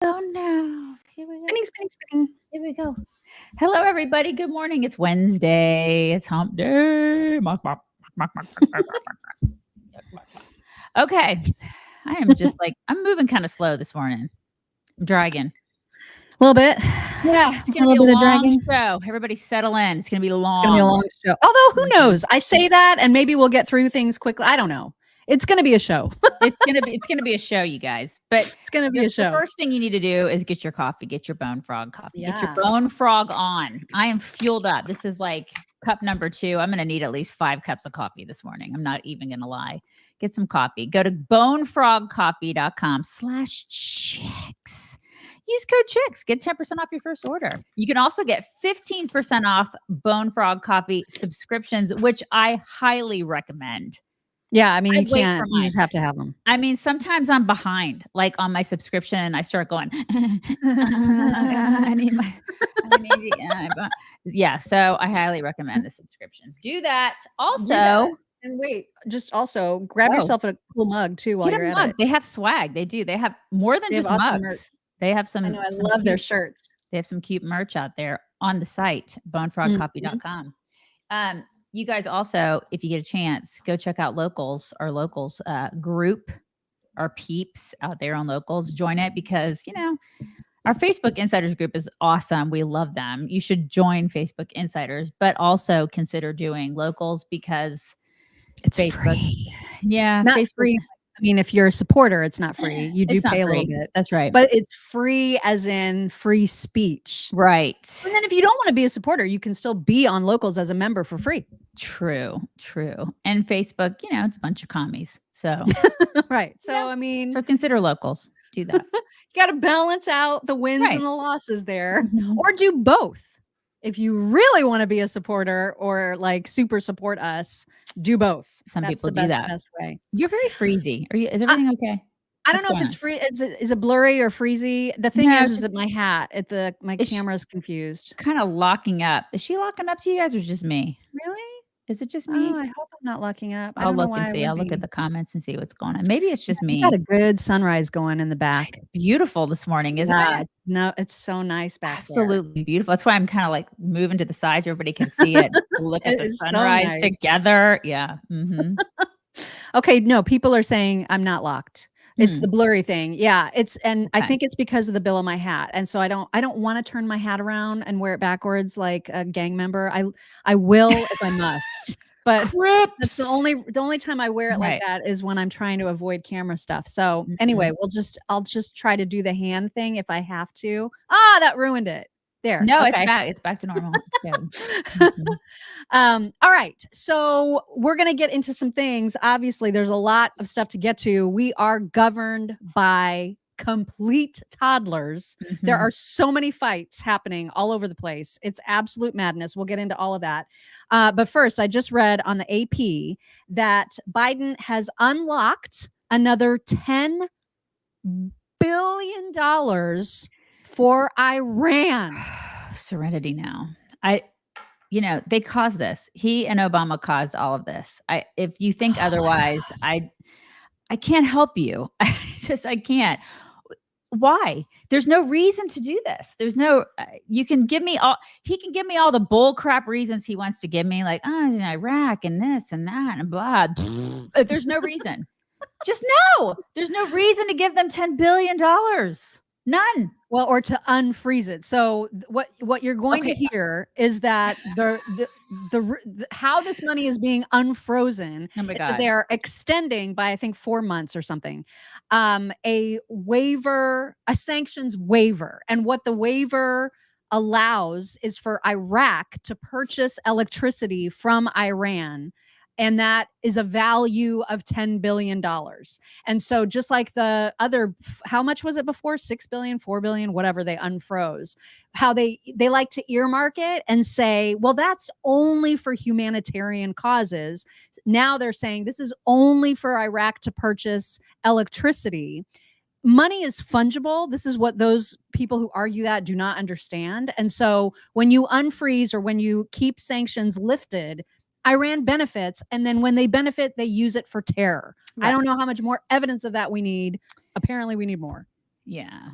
Oh no. Here we go. Spinning. Here we go. Hello, everybody. Good morning. It's Wednesday. It's hump day. Okay. I am just like, I'm moving kind of slow this morning. I'm dragging. A little bit. Yeah, it's going to be a long show. Everybody settle in. It's going to be long. It's going to be a long show. Although, who knows? I say that, and maybe we'll get through things quickly. I don't know. It's going to be a show. It's gonna be a show, you guys. But it's going to be a show. The first thing you need to do is get your coffee. Get your Bone Frog coffee. Yeah. Get your Bone Frog on. I am fueled up. This is like cup number 2. I'm gonna need at least 5 cups of coffee this morning. I'm not even gonna lie. Get some coffee. Go to bonefrogcoffee.com/chicks. Use code CHICKS. Get 10% off your first order. You can also get 15% off Bone Frog coffee subscriptions, which I highly recommend. Yeah, I mean, you can't. You just have to have them. I mean, sometimes I'm behind, like on my subscription, and I start going, I need my, yeah. So I highly recommend the subscriptions. Do that. Also, and wait, just also grab yourself a cool mug too while you're at it. They have swag. They do. They have more than just mugs. Merch. They have some. I know. I love their shirts. They have some cute merch out there on the site, bonefrogcoffee.com. You guys also, if you get a chance, go check out our Locals group, our peeps out there on Locals. Join it because, you know, our Facebook Insiders group is awesome. We love them. You should join Facebook Insiders, but also consider doing Locals because it's Facebook. Free. Yeah. Not Facebook. Free. I mean, if you're a supporter, it's not free. You do pay a little bit. That's right. But it's free as in free speech. Right. And then if you don't want to be a supporter, you can still be on Locals as a member for free. True. And Facebook, you know, it's a bunch of commies. So, right. So, yeah. I mean. So consider Locals. Do that. You got to balance out the wins and the losses there. Or do both. If you really want to be a supporter or like super support us, do both. Some people do that. Best way. You're very freezy. Is everything okay? I don't know if it's free. Is it blurry or freezy? The thing is that my hat my camera is confused. Kind of locking up. Is she locking up to you guys or just me? Really? Is it just me? Oh, I hope I'm not locking up. I'll look and see. I'll look at the comments and see what's going on. Maybe it's just me. Got a good sunrise going in the back. It's beautiful this morning, isn't it? No, it's so nice back there. Absolutely beautiful. That's why I'm kind of like moving to the side so everybody can see it. Look at the sunrise together. Yeah. Mm-hmm. Okay. No, people are saying I'm not locked. It's the blurry thing. Yeah. I think it's because of the bill of my hat. And so I don't want to turn my hat around and wear it backwards like a gang member. I will if I must. But that's the only time I wear it like that is when I'm trying to avoid camera stuff. So anyway, I'll just try to do the hand thing if I have to. That ruined it. There. No, okay. It's back to normal. All right. So we're going to get into some things. Obviously, there's a lot of stuff to get to. We are governed by complete toddlers. There are so many fights happening all over the place. It's absolute madness. We'll get into all of that. But first, I just read on the AP that Biden has unlocked another $10 billion for Iran. Serenity now. They caused this. He and Obama caused all of this. If you think otherwise, I can't help you. I can't. Why? There's no reason to do this. There's no, he can give me all the bull crap reasons he wants to give me, like, in Iraq and this and that and blah. There's no reason. Just no. There's no reason to give them $10 billion. None. Well, or to unfreeze it. So what you're going to hear is that the how this money is being unfrozen. Oh my God. They're extending by I think 4 months or something. A sanctions waiver, and what the waiver allows is for Iraq to purchase electricity from Iran. And that is a value of $10 billion. And so just like the other, how much was it before? 6 billion, 4 billion, whatever they unfroze, how they like to earmark it and say, well, that's only for humanitarian causes. Now they're saying this is only for Iraq to purchase electricity. Money is fungible. This is what those people who argue that do not understand. And so when you unfreeze or when you keep sanctions lifted, Iran benefits, and then when they benefit, they use it for terror. Right. I don't know how much more evidence of that we need. Apparently, we need more. Yeah.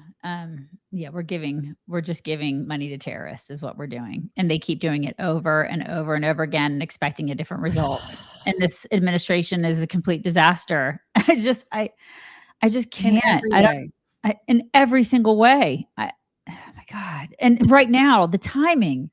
We're just giving money to terrorists is what we're doing. And they keep doing it over and over and over again and expecting a different result. And this administration is a complete disaster. I just In can't. every I don't way. in every single way. Oh my God. And right now, the timing.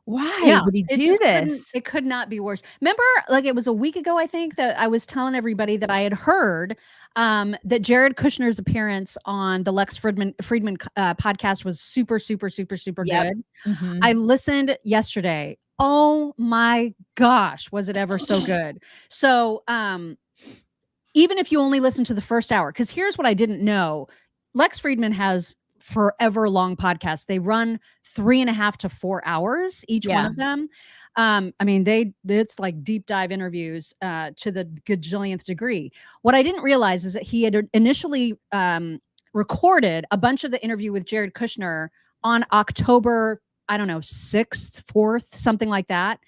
Why Yeah, would he it do just this? it could not be worse. Remember, like it was a week ago, I think, that I was telling everybody that I had heard that Jared Kushner's appearance on the Lex Friedman podcast was super, super, super, super Yep. good. Mhm. I listened yesterday. Oh my gosh, was it ever so good? So, even if you only listen to the first hour, because here's what I didn't know. Lex Friedman has forever long podcasts. They run 3.5 to 4 hours, each one Yeah. of them. I mean, it's like deep dive interviews to the gajillionth degree. What I didn't realize is that he had initially recorded a bunch of the interview with Jared Kushner on October, I don't know, 6th, 4th, something like that.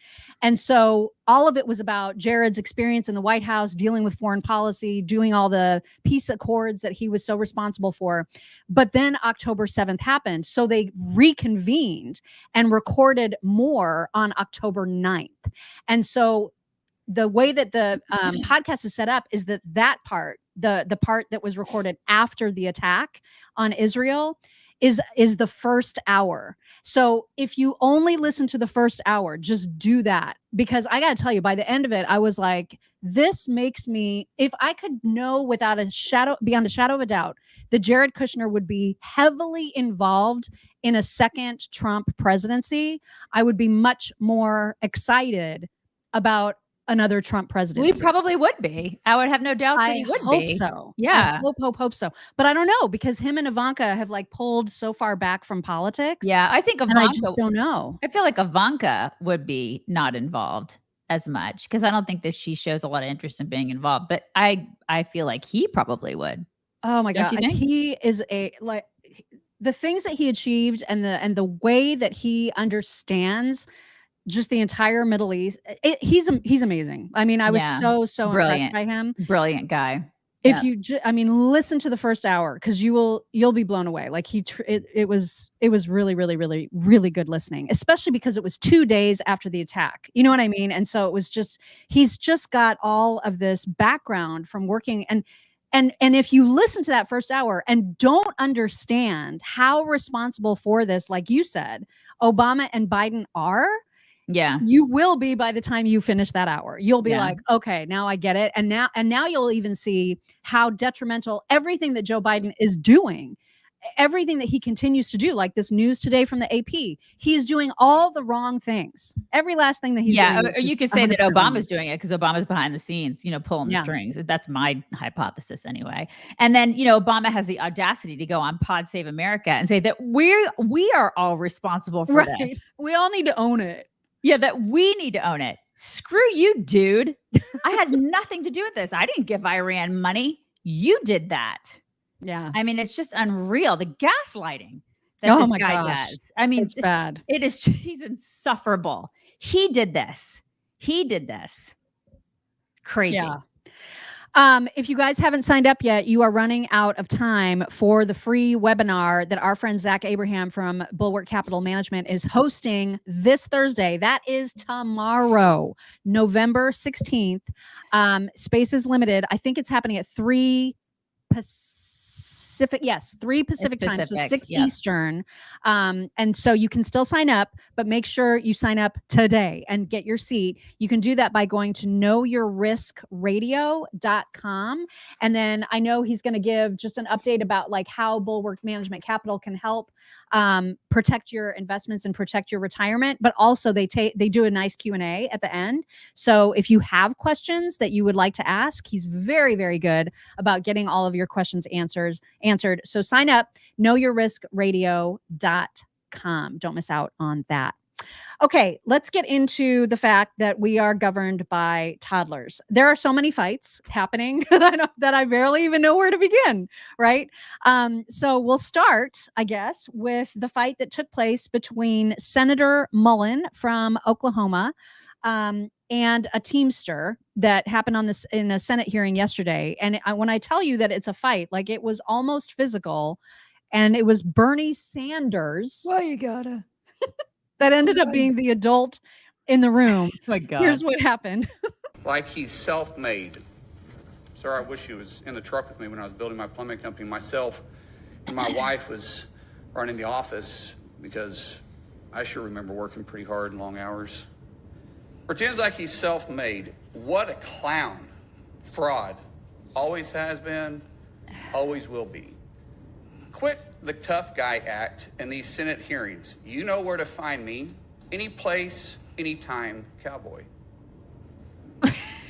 And so all of it was about Jared's experience in the White House, dealing with foreign policy, doing all the peace accords that he was so responsible for. But then October 7th happened. So they reconvened and recorded more on October 9th. And so the way that the podcast is set up is that part, the part that was recorded after the attack on Israel, is the first hour. So if you only listen to the first hour, just do that. Because I got to tell you, by the end of it, I was like, this makes me, if I could know beyond a shadow of a doubt, that Jared Kushner would be heavily involved in a second Trump presidency, I would be much more excited about another Trump presidency. We probably would be. I would have no doubt that he would hope be. so. Yeah. I hope so. But I don't know, because him and Ivanka have like pulled so far back from politics. Yeah. I think And Ivanka, I just don't know. I feel like Ivanka would be not involved as much because I don't think that she shows a lot of interest in being involved. But I feel like he probably would. Oh my Don't God. you think? He is the things that he achieved and the way that he understands just the entire Middle East. He's amazing. I mean, I was Yeah. so Brilliant. impressed by him. Brilliant guy. If you, I mean, listen to the first hour, because you'll be blown away. Like it was really, really, really, really good listening, especially because it was 2 days after the attack. You know what I mean? And so it was just, he's just got all of this background from working and if you listen to that first hour and don't understand how responsible for this, like you said, Obama and Biden are, yeah, you will be by the time you finish that hour. You'll be like, okay, now I get it. And now you'll even see how detrimental everything that Joe Biden is doing, everything that he continues to do, like this news today from the AP. He's doing all the wrong things. Every last thing that he's doing. Or you could say that Obama's doing it because Obama's behind the scenes, pulling the strings. That's my hypothesis anyway. And then, Obama has the audacity to go on Pod Save America and say that we are all responsible for this. We all need to own it. Yeah, that we need to own it. Screw you, dude. I had nothing to do with this. I didn't give Iran money. You did that. Yeah. I mean, it's just unreal. The gaslighting that this guy does. I mean, it's bad. He's insufferable. He did this. Crazy. Yeah. If you guys haven't signed up yet, you are running out of time for the free webinar that our friend Zach Abraham from Bulwark Capital Management is hosting this Thursday. That is tomorrow, November 16th. Space is limited. I think it's happening at 3 Pacific. Yes, 3 Pacific time, so 6 Eastern. And so you can still sign up, but make sure you sign up today and get your seat. You can do that by going to knowyourriskradio.com. And then I know he's going to give just an update about like how Bulwark Management Capital can help protect your investments and protect your retirement, but also they do a nice Q&A at the end. So if you have questions that you would like to ask, he's very, very good about getting all of your questions answered. So sign up, knowyourriskradio.com. Don't miss out on that. Okay, let's get into the fact that we are governed by toddlers. There are so many fights happening that I barely even know where to begin, right? So we'll start, I guess, with the fight that took place between Senator Mullen from Oklahoma and a Teamster that happened on this in a Senate hearing yesterday. And when I tell you that it's a fight, like it was almost physical, and it was Bernie Sanders. Well, you gotta. That ended up being the adult in the room. Oh my God. Here's what happened. Like he's self-made. Sir, I wish he was in the truck with me when I was building my plumbing company. Myself and my wife was running the office because I sure remember working pretty hard and long hours. Pretends like he's self-made. What a clown. Fraud. Always has been, always will be. Quit the tough guy act in these Senate hearings. You know where to find me. Any place, anytime, cowboy.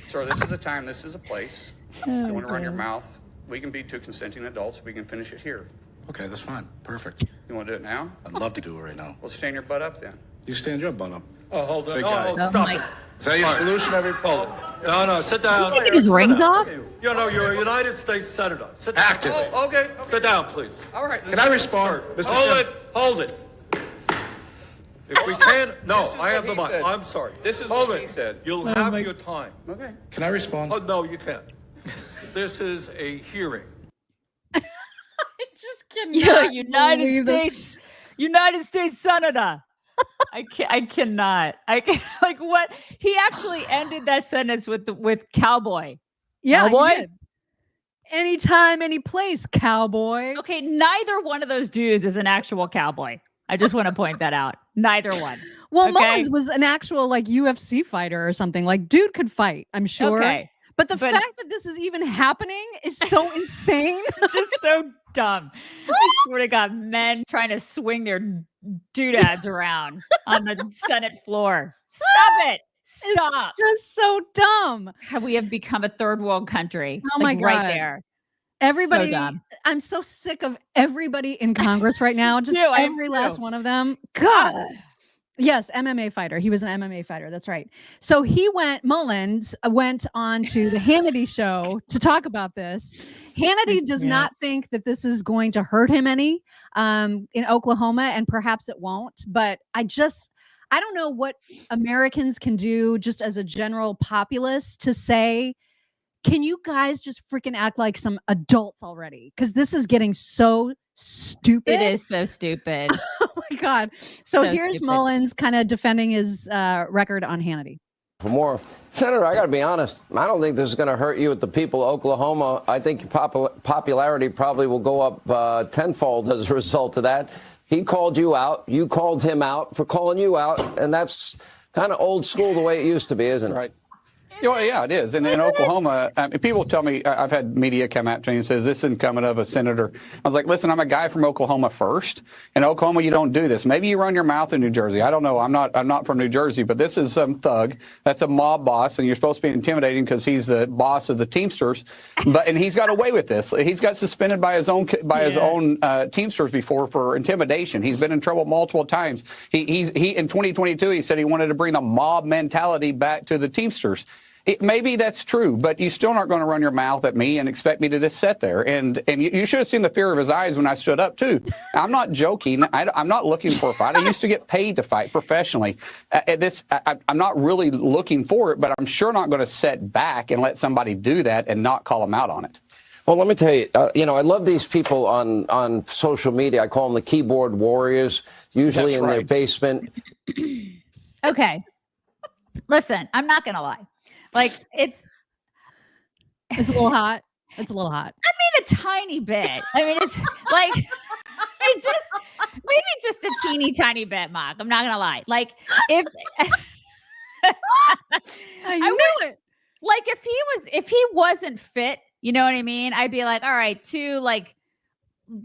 Sir, this is a time, this is a place. If you want to run your mouth, we can be two consenting adults. We can finish it here. Okay, that's fine. Perfect. You want to do it now? I'd love to do it right now. Well, stand your butt up then. You stand your butt up. Oh, hold on. Big guy. Oh, stop it. Is that your solution, everybody? No, sit down. Taking his rings off? You know, you're a United States Senator. Sit down. Actively. Oh, okay. Sit down, please. All right. Can I respond? Mr. Hold Chairman? it. Hold it. If we can, no, This is I have what the he mic. said. I'm sorry. This is Hold what it. he said. You'll have your time. Okay. Can I respond? Oh, no, you can't. This is a hearing. I just cannot. Yeah, United believe this. States, United States Senator. I cannot. Like what? He actually ended that sentence with cowboy. Yeah, he Cowboy? did. Anytime, any place, cowboy. Okay, neither one of those dudes is an actual cowboy. I just want to point that out. Neither one. Well, Okay. Mullins was an actual like UFC fighter or something. Like, dude could fight, I'm sure. Okay. But the But- fact that this is even happening is so insane. It's just so dumb. I swear to God, men trying to swing their doodads around on the Senate floor. Stop it. Stop. It's just so dumb. We have become a third world country. Oh my Right God. there. Everybody, dumb. I'm so sick of everybody in Congress right now. Just I am every last too. one of them. God. Yes, MMA fighter. He was an MMA fighter. That's right. So Mullins went on to the Hannity show to talk about this. Hannity does Yeah. not think that this is going to hurt him any in Oklahoma, and perhaps it won't. But I don't know what Americans can do just as a general populace to say, can you guys just freaking act like some adults already? Because this is getting so stupid. It is so stupid. Oh my God. So So here's stupid. Mullins kind of defending his record on Hannity. For more, Senator, I got to be honest. I don't think this is going to hurt you with the people of Oklahoma. I think your popularity probably will go up tenfold as a result of that. He called you out. You called him out for calling you out. And that's kind of old school the way it used to be, isn't it? Right. Yeah, it is. And in Oklahoma, people tell me, I've had media come out to me and says, this isn't coming of a senator. I was like, listen, I'm a guy from Oklahoma first. In Oklahoma, you don't do this. Maybe you run your mouth in New Jersey. I don't know. I'm not from New Jersey, but this is some thug. That's a mob boss, and you're supposed to be intimidating because he's the boss of the Teamsters. And he's got away with this. He's got suspended by his own Teamsters before for intimidation. He's been in trouble multiple times. He in 2022, he said he wanted to bring a mob mentality back to the Teamsters. Maybe that's true, but you still aren't going to run your mouth at me and expect me to just sit there. And you should have seen the fear of his eyes when I stood up, too. I'm not joking. I'm not looking for a fight. I used to get paid to fight professionally. I'm not really looking for it, but I'm sure not going to sit back and let somebody do that and not call them out on it. Well, let me tell you, I love these people on social media. I call them the keyboard warriors, usually That's in their right. basement. Okay. Listen, I'm not going to lie. Like It's a little hot. It's a little hot. a tiny bit. I mean, it's like maybe just a teeny tiny bit, Mark. I'm not gonna lie. Like if I knew it. like if he wasn't fit, you know what I mean? I'd be like, all right, two like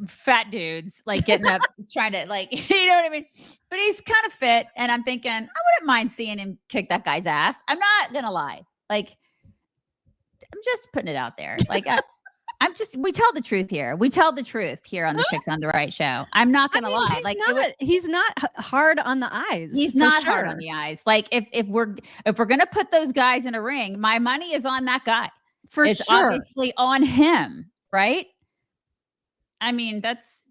fat dudes like getting up trying to like, you know what I mean? But he's kind of fit, and I'm thinking I wouldn't mind seeing him kick that guy's ass. I'm not gonna lie. Like, I'm just putting it out there. Like, we tell the truth here. We tell the truth here on the Chicks on the Right show. I'm not gonna lie. He's Like, he's not hard on the eyes. he's for not hard sure. on the eyes. Like, if we're gonna put those guys in a ring, my money is on that guy. For It's sure. obviously on him, right? I mean, that's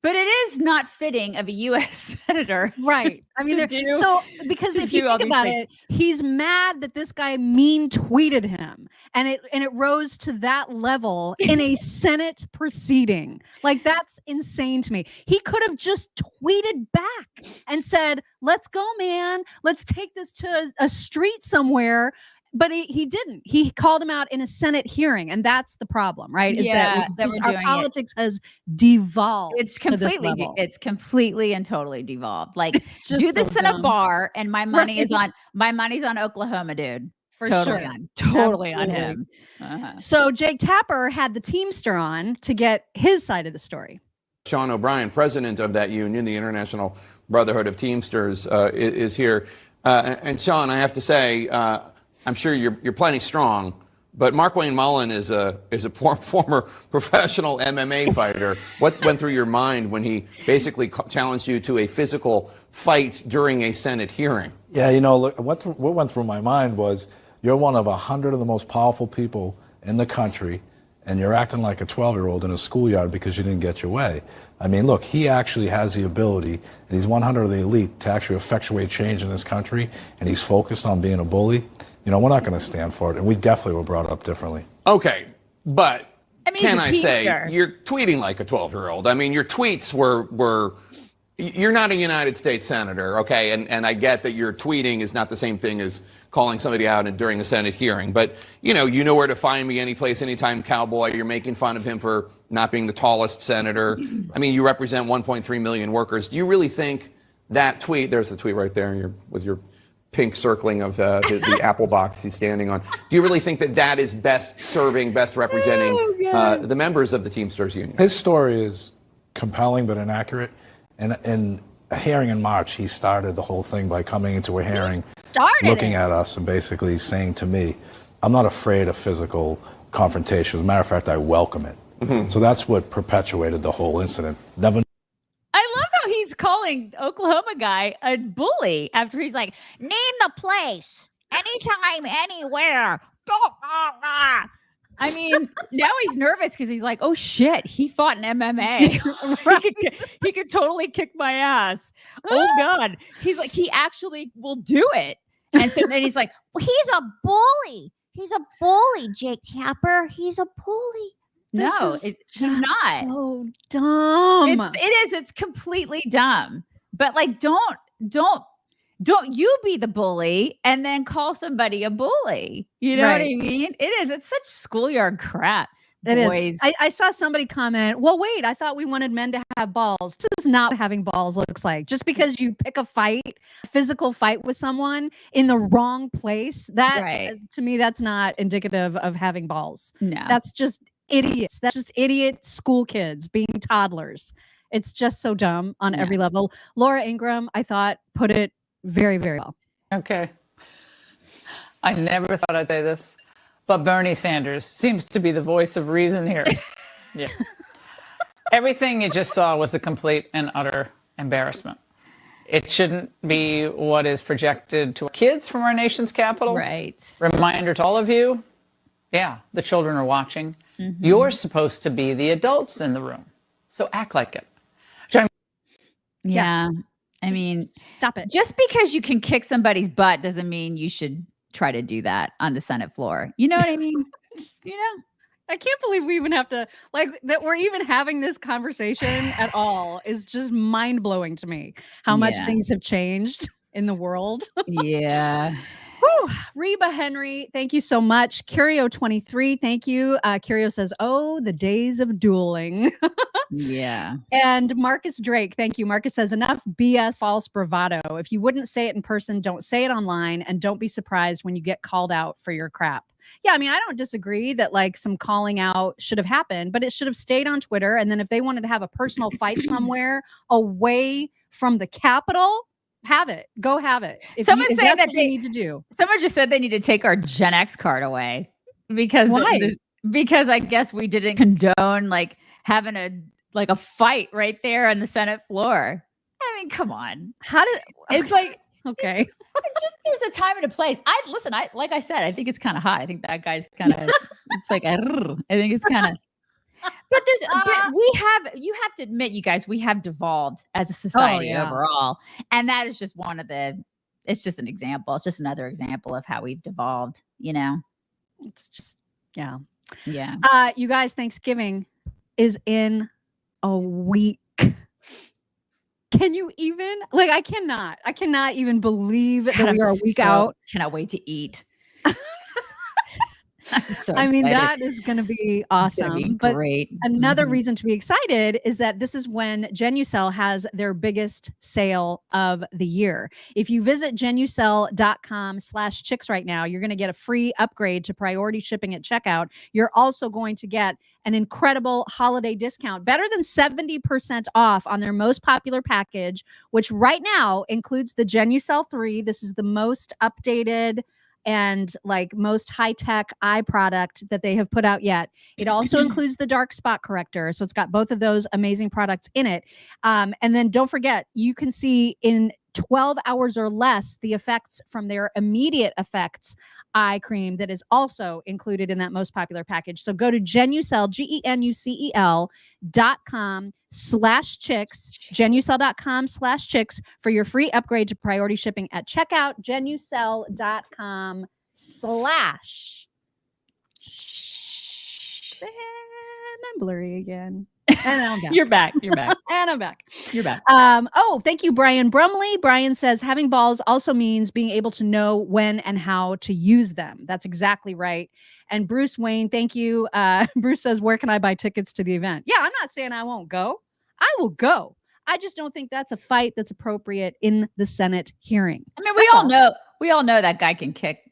But it is not fitting of a U.S. senator. Right. I mean, to so because if you do all think these about things. it, he's mad that this guy mean tweeted him, and it rose to that level in a Senate proceeding. Like, that's insane to me. He could have just tweeted back and said, "Let's go, man. Let's take this to a street somewhere." But he didn't. He called him out in a Senate hearing, and that's the problem, right? Is Yeah, that that just, we're our doing it. politics has devolved. It's to this completely, level. it's completely and totally devolved. Like, It's just do this so in a dumb. bar, and my money is Right. my money's on Oklahoma, dude. For totally sure. on, totally on Absolutely. him. Uh-huh. So Jake Tapper had the Teamster on to get his side of the story. Sean O'Brien, president of that union, the International Brotherhood of Teamsters, is here. And Sean, I have to say, I'm sure you're plenty strong, but Mark Wayne Mullen is a former professional MMA fighter. What went through your mind when he basically challenged you to a physical fight during a Senate hearing? Yeah, look, what went through my mind was, you're one of 100 of the most powerful people in the country, and you're acting like a 12-year-old in a schoolyard because you didn't get your way. I mean, look, he actually has the ability, and he's 100 of the elite, to actually effectuate change in this country, and he's focused on being a bully. We're not going to stand for it, and we definitely were brought up differently. Okay, but can I say, Teamster. you're tweeting like a 12-year-old. I mean, your tweets were you're not a United States senator, okay? And I get that your tweeting is not the same thing as calling somebody out during a Senate hearing. But, you know where to find me anyplace, anytime, cowboy. You're making fun of him for not being the tallest senator. I mean, you represent 1.3 million workers. Do you really think that tweet, there's the tweet right there, with your pink circling of the apple box he's standing on. Do you really think that is best representing the members of the Teamsters Union? His story is compelling but inaccurate. And in a hearing in March, he started the whole thing by coming into a hearing, looking at us and basically saying to me, I'm not afraid of physical confrontation. As a matter of fact, I welcome it. Mm-hmm. So that's what perpetuated the whole incident. I love how he's calling Oklahoma guy a bully after he's like, name the place, anytime, anywhere. I mean, now he's nervous because he's like, oh shit, he fought in MMA. Right. he could totally kick my ass. Oh God. He's like, he actually will do it. And so then he's like, well, he's a bully. He's a bully, Jake Tapper. He's a bully. No, he's not. So dumb. It's completely dumb. But like, don't you be the bully and then call somebody a bully. You know what I mean? It's such schoolyard crap. It boys. is. I saw somebody comment, well, wait, I thought we wanted men to have balls. This is not what having balls looks like. Just because you pick a physical fight with someone in the wrong place, to me, that's not indicative of having balls. No. That's just idiots. That's just idiot school kids being toddlers. It's just so dumb on every level. Laura Ingraham, I thought, put it very, very well. Okay. I never thought I'd say this, but Bernie Sanders seems to be the voice of reason here. Yeah. Everything you just saw was a complete and utter embarrassment. It shouldn't be what is projected to kids from our nation's capital. Right. Reminder to all of you, the children are watching. Mm-hmm. You're supposed to be the adults in the room, so act like it. Yeah. I mean, stop it. Just because you can kick somebody's butt doesn't mean you should try to do that on the Senate floor. You know what I mean? I can't believe we even have to, that we're even having this conversation at all is just mind blowing to me. How much things have changed in the world. Yeah. Whew. Reba Henry, thank you so much. Curio23, thank you. Curio says, oh, the days of dueling. Yeah. And Marcus Drake, thank you. Marcus says, enough BS, false bravado. If you wouldn't say it in person, don't say it online, and don't be surprised when you get called out for your crap. Yeah, I mean, I don't disagree that some calling out should have happened, but it should have stayed on Twitter. And then if they wanted to have a personal fight somewhere away from the Capitol, have it. Go have it. Someone saying that they need to do. Someone just said they need to take our Gen X card away because because I guess we didn't condone having a fight right there on the Senate floor. I mean, come on. It's okay. There's a time and a place. Like I said, I think it's kind of hot. I think that guy's kind of. It's I think it's kind of. But you have to admit, you guys, we have devolved as a society overall. And that is just it's just an example. It's just another example of how we've devolved, It's just, yeah. Yeah. You guys, Thanksgiving is in a week. Can you even, I cannot even believe that we are a week out. Cannot wait to eat. I mean, that is going to be awesome. Be great. But another reason to be excited is that this is when Genucel has their biggest sale of the year. If you visit genucel.com/chicks right now, you're going to get a free upgrade to priority shipping at checkout. You're also going to get an incredible holiday discount, better than 70% off on their most popular package, which right now includes the Genucel 3. This is the most updated and most high-tech eye product that they have put out yet. It also includes the dark spot corrector. So it's got both of those amazing products in it. And then don't forget, you can see in 12 hours or less the effects from their immediate effects eye cream that is also included in that most popular package. So go to Genucel, genucel.com/chicks, genucel.com/chicks for your free upgrade to priority shipping at checkout, genucel.com/ and I'm blurry again. And I'm back. You're back. You're back. And I'm back. You're back. Thank you, Brian Brumley. Brian says having balls also means being able to know when and how to use them. That's exactly right. And Bruce Wayne, thank you. Bruce says, where can I buy tickets to the event? Yeah, I'm not saying I won't go. I will go. I just don't think that's a fight that's appropriate in the Senate hearing. I mean, we all know that guy can kick,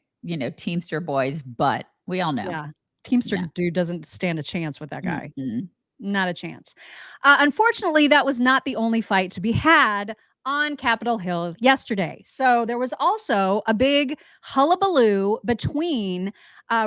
Teamster boys' butt. We all know. Yeah. Teamster dude doesn't stand a chance with that guy. Mm-hmm. Not a chance. Unfortunately, that was not the only fight to be had on Capitol Hill yesterday. So there was also a big hullabaloo between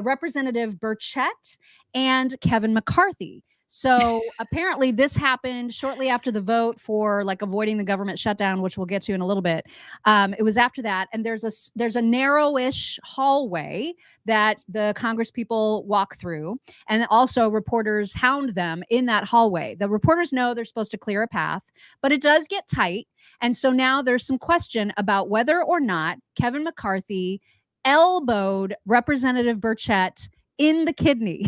Representative Burchett and Kevin McCarthy. So apparently this happened shortly after the vote for avoiding the government shutdown, which we'll get to in a little bit. It was after that. And there's a narrowish hallway that the Congress people walk through. And also reporters hound them in that hallway. The reporters know they're supposed to clear a path, but it does get tight. And so now there's some question about whether or not Kevin McCarthy elbowed Representative Burchett in the kidney.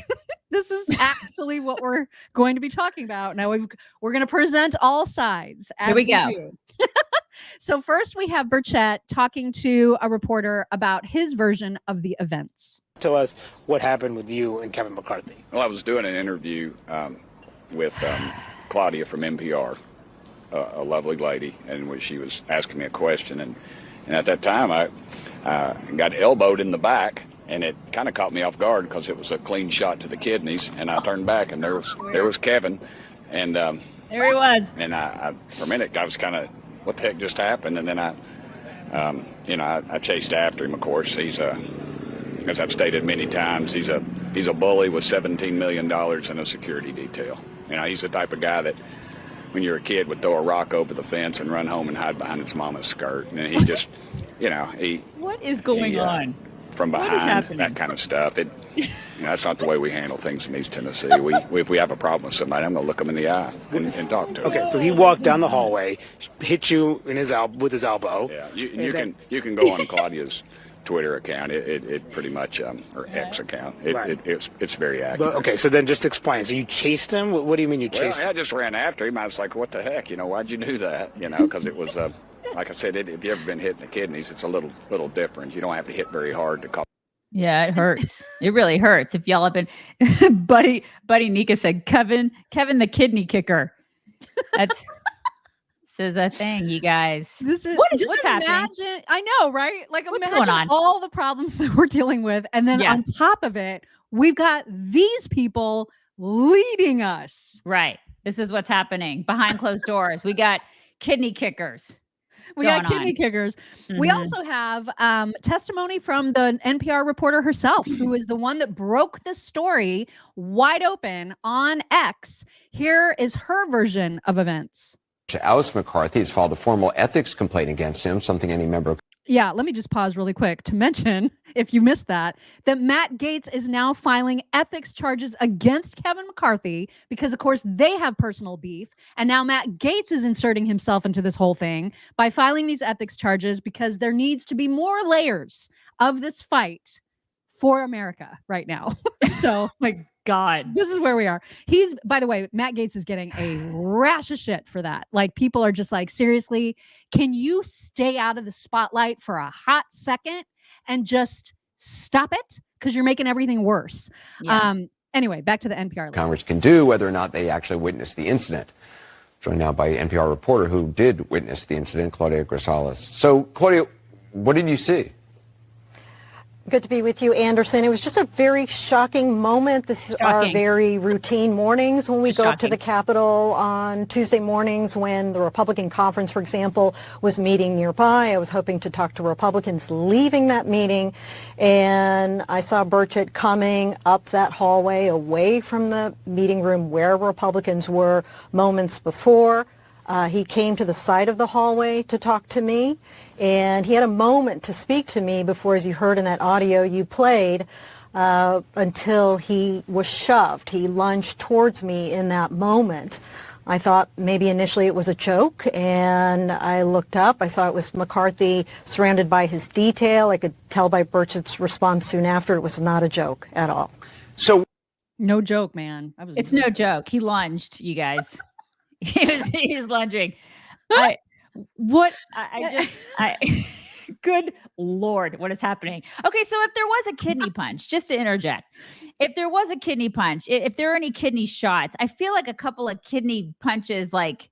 This is actually what we're going to be talking about. Now we're going to present all sides. Here we go. So first we have Burchett talking to a reporter about his version of the events. Tell us what happened with you and Kevin McCarthy. Well, I was doing an interview with Claudia from NPR, a lovely lady, and she was asking me a question. And at that time, I got elbowed in the back. And it kind of caught me off guard because it was a clean shot to the kidneys, and I turned back, and there was Kevin, and there he was. And I for a minute I was kind of, what the heck just happened? And then I chased after him. Of course, he's as I've stated many times, he's a bully with $17 million in a security detail. He's the type of guy that, when you're a kid, would throw a rock over the fence and run home and hide behind his mama's skirt, and he just, What is going on? From behind, that kind of stuff. That's not the way we handle things in East Tennessee. If we have a problem with somebody, I'm going to look them in the eye and talk to them. Okay, so he walked down the hallway, hit you in with his elbow. Yeah, you can go on Claudia's Twitter account. It pretty much, or X account. It's very accurate. Okay, so then just explain. So you chased him? What do you mean you chased him? I just ran after him. I was like, what the heck? Why'd you do that? Because it was like I said, if you've ever been hit in the kidneys, it's a little different. You don't have to hit very hard to call. Yeah, it hurts. It really hurts. If y'all have been, Buddy Nika said, Kevin the kidney kicker. This is a thing, you guys. What's happening? I know, right? What's going on? All the problems that we're dealing with, and then on top of it, we've got these people leading us. Right. This is what's happening behind closed doors. We got kidney kickers. We got kidney kickers. Mm-hmm. We also have testimony from the NPR reporter herself, who is the one that broke this story wide open on X. Here is her version of events. To oust McCarthy has filed a formal ethics complaint against him, something any member. Yeah, let me just pause really quick to mention, if you missed that Matt Gaetz is now filing ethics charges against Kevin McCarthy because, of course, they have personal beef. And now Matt Gaetz is inserting himself into this whole thing by filing these ethics charges because there needs to be more layers of this fight for America right now. So, My God. this is where we are. By the way, Matt Gaetz is getting a rash of shit for that. Like, people are just like, seriously, can you stay out of the spotlight for a hot second and just stop it? Because you're making everything worse. Yeah. Anyway, back to the NPR. Congress can do, whether or not they actually witnessed the incident. Joined now by NPR reporter who did witness the incident, Claudia Grisales. So, Claudia, what did you see? Good to be with you, Anderson. It was just a very shocking moment. This is our very routine mornings when we go up to the Capitol on Tuesday mornings when the Republican conference, for example, was meeting nearby. I was hoping to talk to Republicans leaving that meeting, and I saw Burchett coming up that hallway away from the meeting room where Republicans were moments before. He came to the side of the hallway to talk to me, and he had a moment to speak to me before, as you heard in that audio you played, until he was shoved. He lunged towards me in that moment. I thought maybe initially it was a joke, and I looked up. I saw it was McCarthy surrounded by his detail. I could tell by Burchett's response soon after it was not a joke at all. So, no joke, man. It's no joke. He lunged, you guys. He's lunging. Good Lord, what is happening? Okay, so if there was a kidney punch, just to interject, if there was a kidney punch, if there are any kidney shots, I feel like a couple of kidney punches, like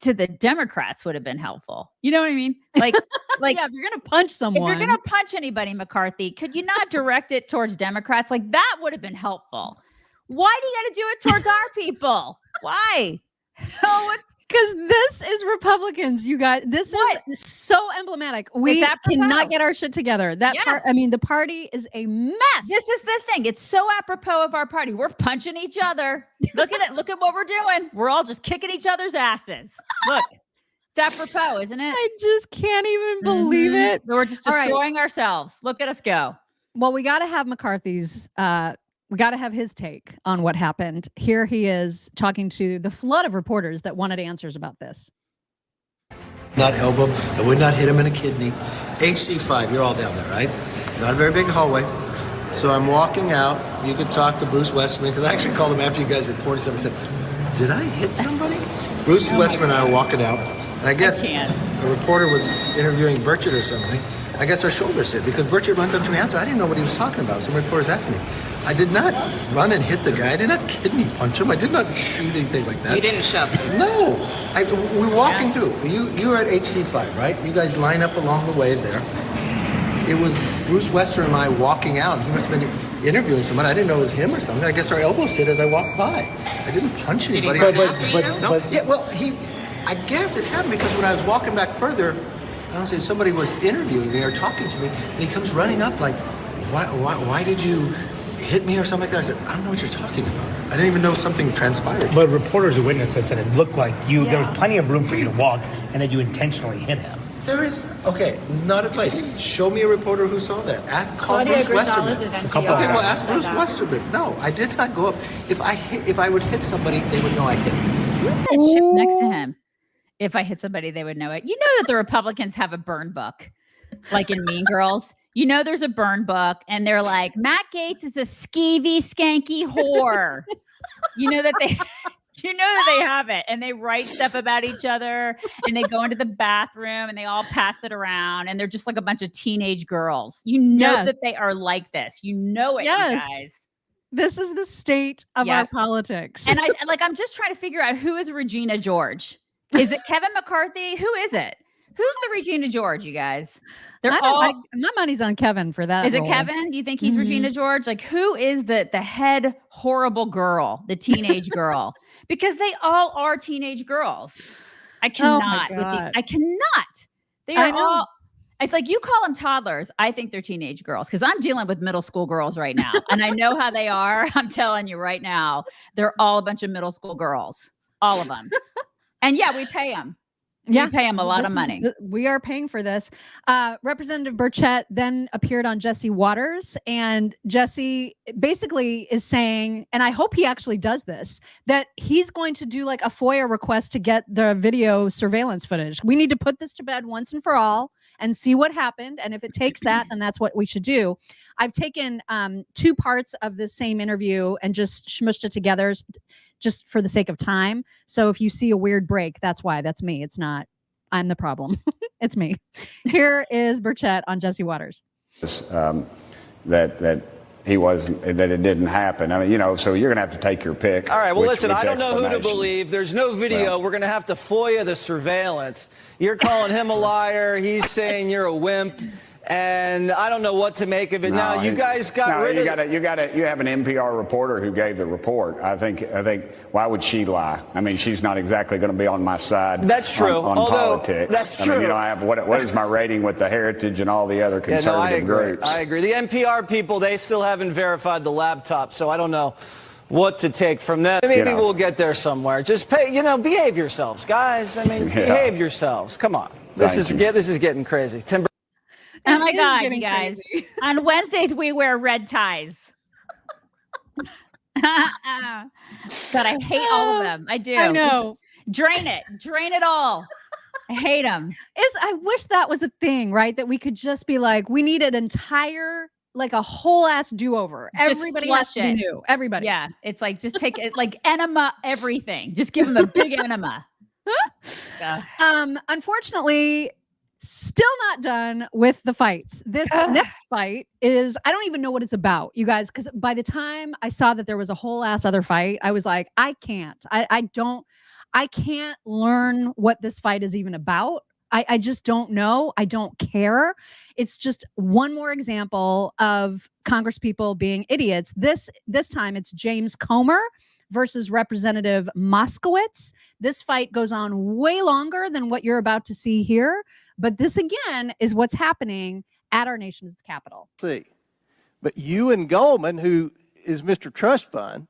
to the Democrats, would have been helpful. You know what I mean? Like, yeah, if you're gonna punch someone, if you're gonna punch anybody, McCarthy, could you not direct it towards Democrats? Like, that would have been helpful. Why do you got to do it towards our people? Why? Oh, because this is Republicans, you guys. This is so emblematic. We cannot get our shit together. The party is a mess. This is the thing. It's so apropos of our party. We're punching each other. Look at it. Look at what we're doing. We're all just kicking each other's asses. Look, it's apropos, isn't it? I just can't even believe it. We're just destroying ourselves. Look at us go. Well, we got to have McCarthy's. We got to have his take on what happened. Here he is talking to the flood of reporters that wanted answers about this. Not elbow. I would not hit him in a kidney. HC5, you're all down there, right? Not a very big hallway. So I'm walking out. You could talk to Bruce Westerman, because I actually called him after you guys reported something. I said, did I hit somebody? Bruce Westerman and I were walking out. And I guess a reporter was interviewing Burchett or something. I guess our shoulders hit, because Burchett runs up to me after. I didn't know what he was talking about. Some reporters asked me. I did not run and hit the guy. I did not kidney punch him. I did not shoot anything like that. You didn't shove him. No. We were walking through. You were at HC5, right? You guys line up along the way there. It was Bruce Wester and I walking out. He must have been interviewing someone. I didn't know it was him or something. I guess our elbows hit as I walked by. I didn't punch anybody. I guess it happened because when I was walking back further, I don't say somebody was interviewing me or talking to me, and he comes running up like, why did you hit me or something like that? I said, I don't know what you're talking about. I didn't even know something transpired. But reporters who witnessed this said it looked like there was plenty of room for you to walk and that you intentionally hit him. There is, not a place. Show me a reporter who saw that. Call Bruce Westerman. Ask Bruce Westerman. No, I did not go up. If I would hit somebody, they would know I hit him. That ship next to him. If I hit somebody, they would know it. You know that the Republicans have a burn book, like in Mean Girls. You know there's a burn book, and they're like, Matt Gaetz is a skeevy, skanky whore. You know that they have it, and they write stuff about each other, and they go into the bathroom, and they all pass it around, and they're just like a bunch of teenage girls. You know that they are like this. You know it, you guys. This is the state of our politics. And I'm just trying to figure out who is Regina George. Is it Kevin McCarthy? Who is it? Who's the Regina George, you guys? My money's on Kevin for that. Is it Kevin? Do you think he's Regina George? Like, who is the head horrible girl, the teenage girl? Because they all are teenage girls. I cannot. I cannot. They are all. It's like you call them toddlers. I think they're teenage girls because I'm dealing with middle school girls right now, and I know how they are. I'm telling you right now, they're all a bunch of middle school girls, all of them. And yeah, we pay them. You pay him a lot of money. We are paying for this. Representative Burchett then appeared on Jesse Waters, and Jesse basically is saying, and I hope he actually does this, that he's going to do like a FOIA request to get the video surveillance footage. We need to put this to bed once and for all and see what happened. And if it takes that, then that's what we should do. I've taken 2 parts of this same interview and just smushed it together just for the sake of time. So if you see a weird break, that's why. That's me. It's not, I'm the problem. It's me. Here is Burchett on Jesse Waters. That he wasn't, that it didn't happen. I mean, you know, so you're going to have to take your pick. All right, well, listen, I don't know who to believe. There's no video. Well, we're going to have to FOIA the surveillance. You're calling him a liar. He's saying you're a wimp. And I don't know what to make of it. No, now, you guys got rid of you have an NPR reporter who gave the report. I think why would she lie? I mean, she's not exactly going to be on my side. That's true. On politics. That's true. I mean, you know, I have what is my rating with the Heritage and all the other conservative groups? I agree. The NPR people, they still haven't verified the laptop, so I don't know what to take from that. Maybe we'll get there somewhere. Just behave yourselves, guys. I mean, behave yourselves. Come on. This is getting crazy. Oh my God, you guys. On Wednesdays, we wear red ties. God, I hate all of them. I do. I know. Drain it all. I hate them. I wish that was a thing, right? That we could just be like, we need an entire, like a whole ass do-over. Everybody has to be new. Everybody. Yeah. It's like, just take it, like enema everything. Just give them a big enema. Unfortunately, still not done with the fights. This next fight is, I don't even know what it's about, you guys, because by the time I saw that there was a whole ass other fight, I was like, I can't learn what this fight is even about. I just don't know. I don't care. It's just one more example of Congress people being idiots. This time it's James Comer versus Representative Moskowitz. This fight goes on way longer than what you're about to see here. But this, again, is what's happening at our nation's capital. But you and Goldman, who is Mr. Trust Fund,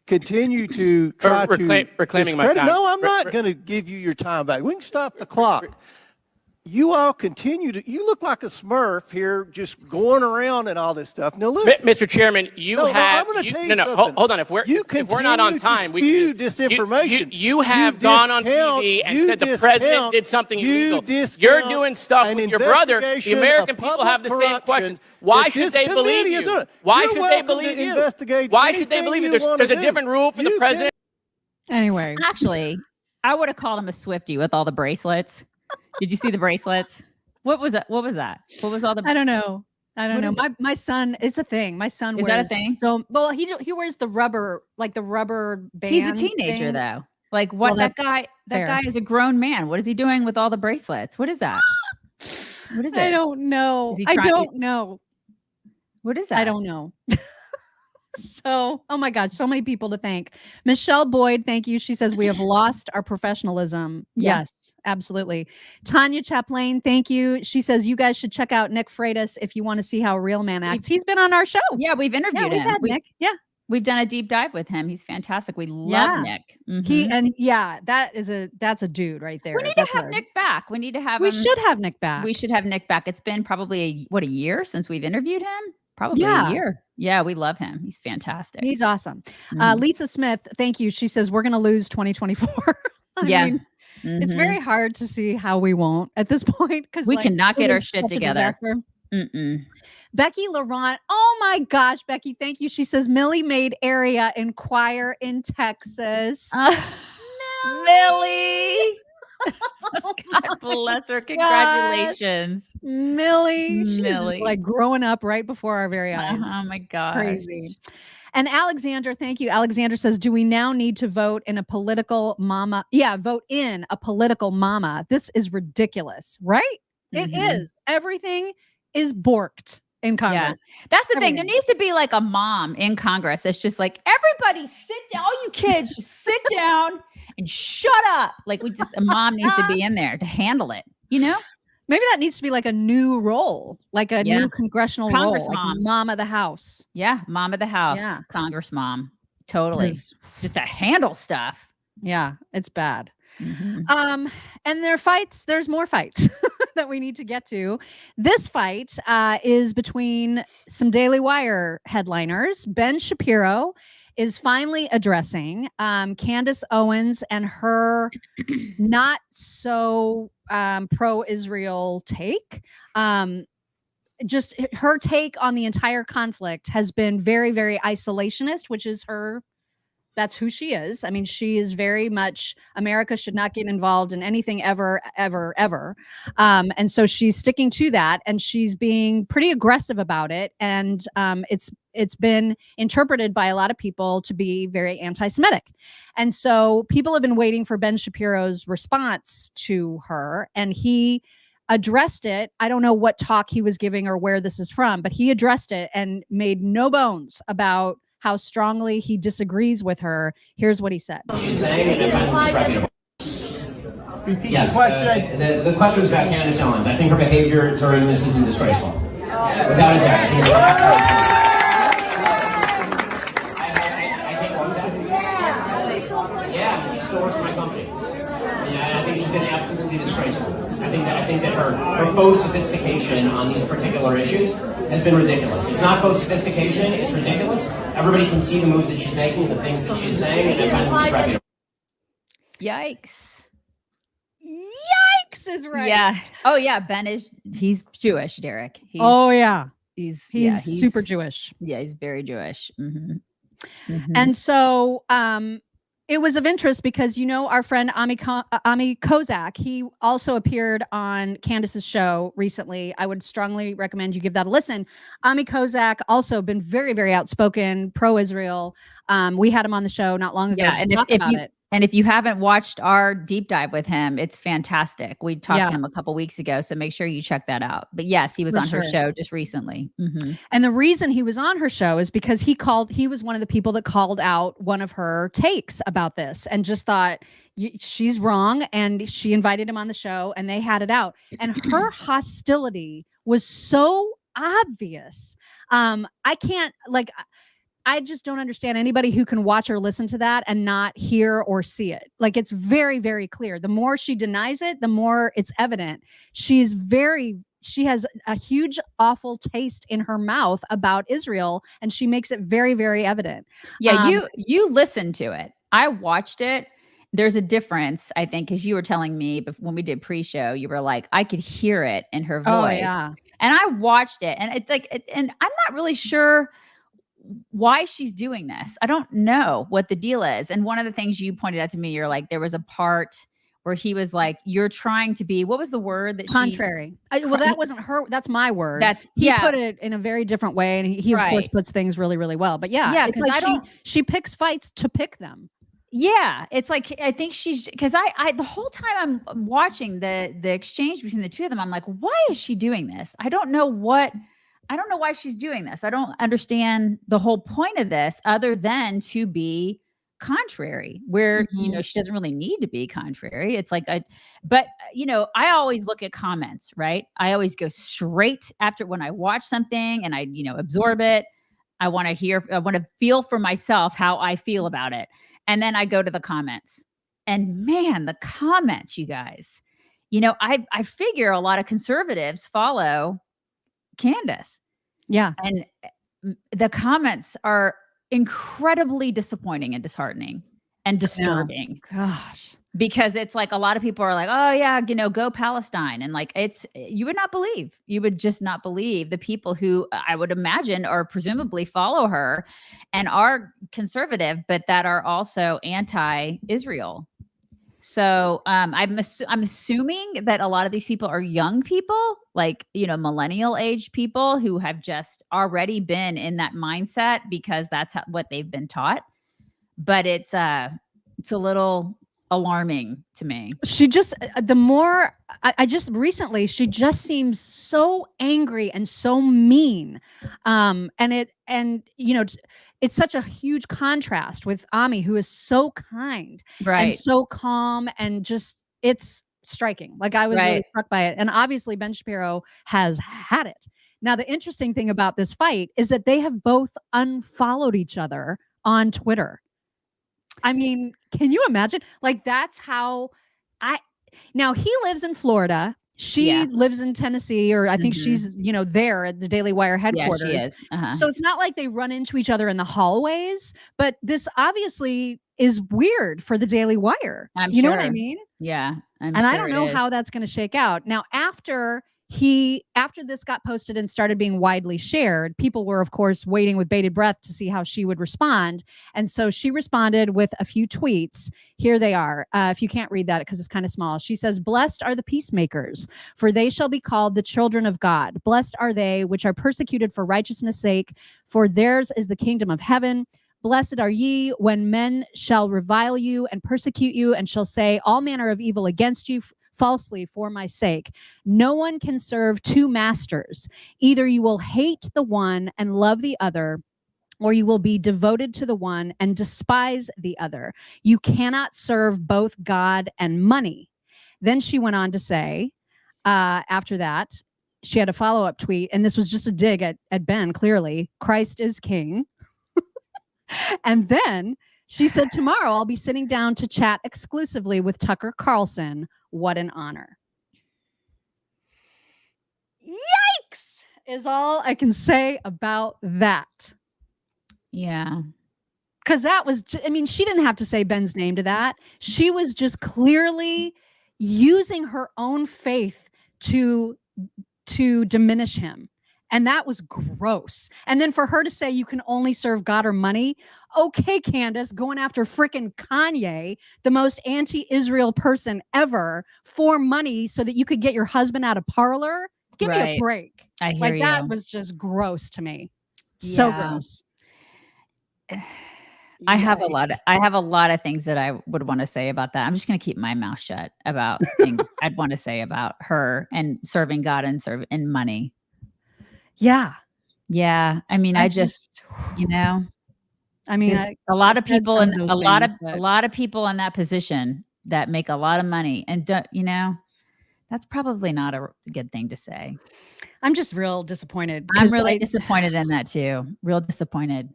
continue to try to reclaiming my time. No, I'm not going to give you your time back. We can stop the clock. You all continue to. You look like a Smurf here, just going around and all this stuff. Now listen, Mr. Chairman, I'm going to tell you something. Hold on. If we're not on time, we spew disinformation. You have gone on TV and said the president did something illegal. You're doing stuff with your brother. The American people have the same questions. Why should they believe you? Why should they believe you? Why should they believe you? There's a different rule for the president. Anyway, actually, I would have called him a Swiftie with all the bracelets. Did you see the bracelets? What was that? What was all the? I don't know. My son, it's a thing. My son wears. Is that a thing? So, well, he wears the rubber, like the rubber band. He's a teenager though. Like what? Well, that guy is a grown man. What is he doing with all the bracelets? What is that? What is it? I don't know. I don't know. What is that? I don't know. So, oh my God, so many people to thank. Michelle Boyd, thank you. She says, we have lost our professionalism. Yeah. Yes, absolutely. Tanya Chaplain, thank you. She says, you guys should check out Nick Freitas if you want to see how a real man acts. He's been on our show. Yeah, we've interviewed him. Nick. Yeah. We've done a deep dive with him. He's fantastic. We love Nick. Mm-hmm. That's a dude right there. We need to have Nick back. We need to have We should have Nick back. We should have Nick back. It's been probably a year since we've interviewed him. Probably a year. Yeah, we love him. He's fantastic. He's awesome. Lisa Smith, thank you. She says, we're going to lose 2024. I mean, it's very hard to see how we won't at this point. Because we cannot get our shit together. Becky Laurent. Oh my gosh, Becky, thank you. She says, Millie made area inquire in Texas. Millie. God bless her. Congratulations. Millie. She's like growing up right before our very eyes. Oh my God. Crazy. And Alexander, thank you. Alexander says, do we now need to vote in a political mama? Yeah, vote in a political mama. This is ridiculous, right? It is. Everything is borked in Congress. Yeah. That's the thing. There needs to be like a mom in Congress. It's just like, everybody sit down. All you kids just sit down and shut up. Like a mom needs to be in there to handle it, you know? Maybe that needs to be like a new role, like a new congressional Congress role, mom. like mom of the house. Yeah, mom of the house, Congress mom. Totally. Just to handle stuff. Yeah, it's bad. And there's more fights that we need to get to. This fight is between some Daily Wire headliners. Ben Shapiro is finally addressing Candace Owens and her not so pro-Israel take. Just her take on the entire conflict has been very, very isolationist, which is that's who she is. I mean, she is very much America should not get involved in anything ever, ever, ever. And so she's sticking to that, and she's being pretty aggressive about it. And it's been interpreted by a lot of people to be very anti-Semitic. And so people have been waiting for Ben Shapiro's response to her, and he addressed it. I don't know what talk he was giving or where this is from, but he addressed it and made no bones about how strongly he disagrees with her. Here's what he said. She's saying, and I'm disreputable. Yes, the question was about Candace Owens. I think her behavior during this has been disgraceful. Without a doubt. I think one second. Yeah, but she still works for my company. I think she's been absolutely disgraceful. I think that her faux sophistication on these particular issues has been ridiculous. It's not faux sophistication, it's ridiculous. Everybody can see the moves that she's making, the things that she's saying, and I'm disreputable. Yikes. Yikes is right. Yeah. Oh yeah, he's Jewish, Derek. He's super Jewish. Yeah, he's very Jewish. And so it was of interest because, our friend Ami Kozak, he also appeared on Candace's show recently. I would strongly recommend you give that a listen. Ami Kozak also been very, very outspoken, pro-Israel. We had him on the show not long ago to talk about it. And if you haven't watched our deep dive with him, it's fantastic. We talked to him a couple weeks ago, so make sure you check that out. But yes, he was on her show just recently. And the reason he was on her show is because he was one of the people that called out one of her takes about this and just thought she's wrong. And she invited him on the show and they had it out. And her hostility was so obvious. I just don't understand anybody who can watch or listen to that and not hear or see it. Like, it's very, very clear. The more she denies it, the more it's evident. She has a huge, awful taste in her mouth about Israel, and she makes it very, very evident. Yeah, you listened to it. I watched it. There's a difference, I think, because you were telling me when we did pre-show, you were like, I could hear it in her voice. Oh, yeah. And I watched it, and it's like, and I'm not really sure why she's doing this. I don't know what the deal is. And one of the things you pointed out to me, you're like, there was a part where he was like, you're trying to be, what was the word that contrary? Well, that wasn't her. That's my word. He put it in a very different way. And he of course puts things really, really well, but it's like she picks fights to pick them. Yeah. It's like, I think because I the whole time I'm watching the exchange between the two of them, I'm like, why is she doing this? I don't know why she's doing this. I don't understand the whole point of this other than to be contrary, where, she doesn't really need to be contrary. It's like, I always look at comments, right? I always go straight after when I watch something and I, absorb it. I want to feel for myself how I feel about it. And then I go to the comments, and man, the comments, you guys, I figure a lot of conservatives follow Candace. Yeah. And the comments are incredibly disappointing and disheartening and disturbing. Gosh. Because it's like a lot of people are like, oh yeah, go Palestine. And like, you would just not believe the people who I would imagine are presumably follow her and are conservative, but that are also anti-Israel. So I'm assuming that a lot of these people are young people, like, millennial age people who have just already been in that mindset because that's what they've been taught. But it's a little alarming to me. She just, recently, she just seems so angry and so mean. It's such a huge contrast with Ami, who is so kind and so calm, and just, it's striking. Like, I was really struck by it. And obviously Ben Shapiro has had it. Now, the interesting thing about this fight is that they have both unfollowed each other on Twitter. I mean, can you imagine? Like, that's how Now he lives in Florida. She lives in Tennessee, or I think she's, there at the Daily Wire headquarters. Yeah, she is. So it's not like they run into each other in the hallways, but this obviously is weird for the Daily Wire. You know what I mean? Yeah. I don't know how that's going to shake out. Now, after this got posted and started being widely shared, people were, of course, waiting with bated breath to see how she would respond. And so she responded with a few tweets. Here they are. If you can't read that because it's kind of small. She says, "Blessed are the peacemakers, for they shall be called the children of God. Blessed are they which are persecuted for righteousness' sake, for theirs is the kingdom of heaven. Blessed are ye when men shall revile you and persecute you and shall say all manner of evil against you falsely for my sake. No one can serve two masters. Either you will hate the one and love the other, or you will be devoted to the one and despise the other. You cannot serve both God and money." Then she went on to say, after that, she had a follow-up tweet, and this was just a dig at Ben, clearly. "Christ is king." And then she said, "Tomorrow I'll be sitting down to chat exclusively with Tucker Carlson. What an honor." Yikes is all I can say about that. Yeah. Because that was, she didn't have to say Ben's name to that. She was just clearly using her own faith to diminish him. And that was gross. And then for her to say you can only serve God or money. Okay, Candace, going after frickin' Kanye, the most anti-Israel person ever, for money so that you could get your husband out of Parler. Give me a break. I hear you. That was just gross to me. So gross. I have a lot of things that I would want to say about that. I'm just going to keep my mouth shut about things I'd want to say about her and serving God and serving money. Yeah. Yeah. I mean, I just a lot of people in a lot of people in that position that make a lot of money and that's probably not a good thing to say. I'm just real disappointed. I'm really disappointed in that too. Real disappointed.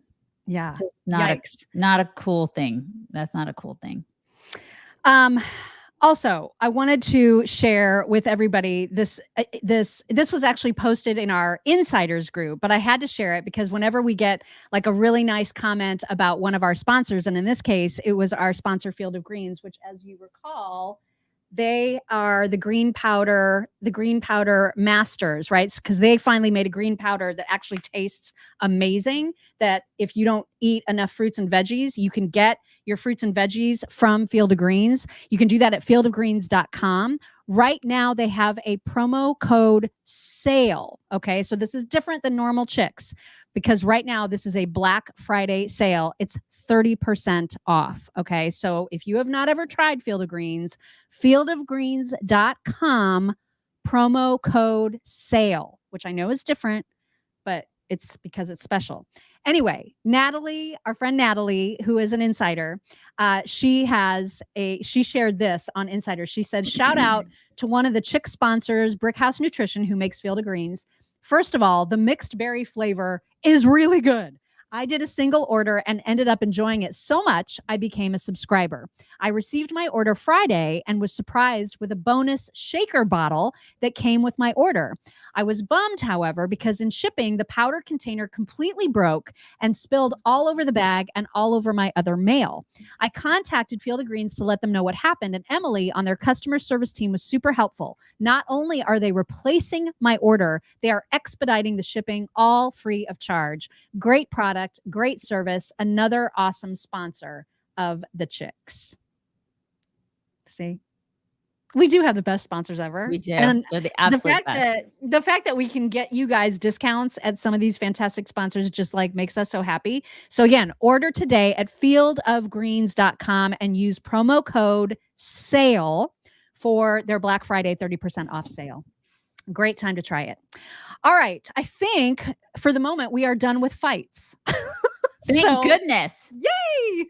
Yeah. Not a cool thing. That's not a cool thing. Also, I wanted to share with everybody this was actually posted in our insiders group, but I had to share it because whenever we get like a really nice comment about one of our sponsors, and in this case, it was our sponsor Field of Greens, which, as you recall, they are the green powder masters, right? Because they finally made a green powder that actually tastes amazing, that if you don't eat enough fruits and veggies, you can get your fruits and veggies from Field of Greens. You can do that at fieldofgreens.com. Right now, they have a promo code SALE. Okay, so this is different than normal chicks because right now this is a Black Friday sale. It's 30% off. Okay, so if you have not ever tried Field of Greens, fieldofgreens.com, promo code SALE, which I know is different, but it's because it's special. Anyway, Natalie, our friend Natalie, who is an insider, she shared this on Insider. She said, "Shout out to one of the chick sponsors, Brickhouse Nutrition, who makes Field of Greens. First of all, the mixed berry flavor is really good. I did a single order and ended up enjoying it so much, I became a subscriber. I received my order Friday and was surprised with a bonus shaker bottle that came with my order. I was bummed, however, because in shipping, the powder container completely broke and spilled all over the bag and all over my other mail. I contacted Field of Greens to let them know what happened, and Emily on their customer service team was super helpful. Not only are they replacing my order, they are expediting the shipping, all free of charge. Great product. Great service. Another awesome sponsor of the chicks." See, we do have the best sponsors ever. We do. And They're the absolute best. The fact that we can get you guys discounts at some of these fantastic sponsors just like makes us so happy. So again, order today at fieldofgreens.com and use promo code SALE for their Black Friday 30% off sale. Great time to try it. All right. I think for the moment we are done with fights. Thank goodness. Yay.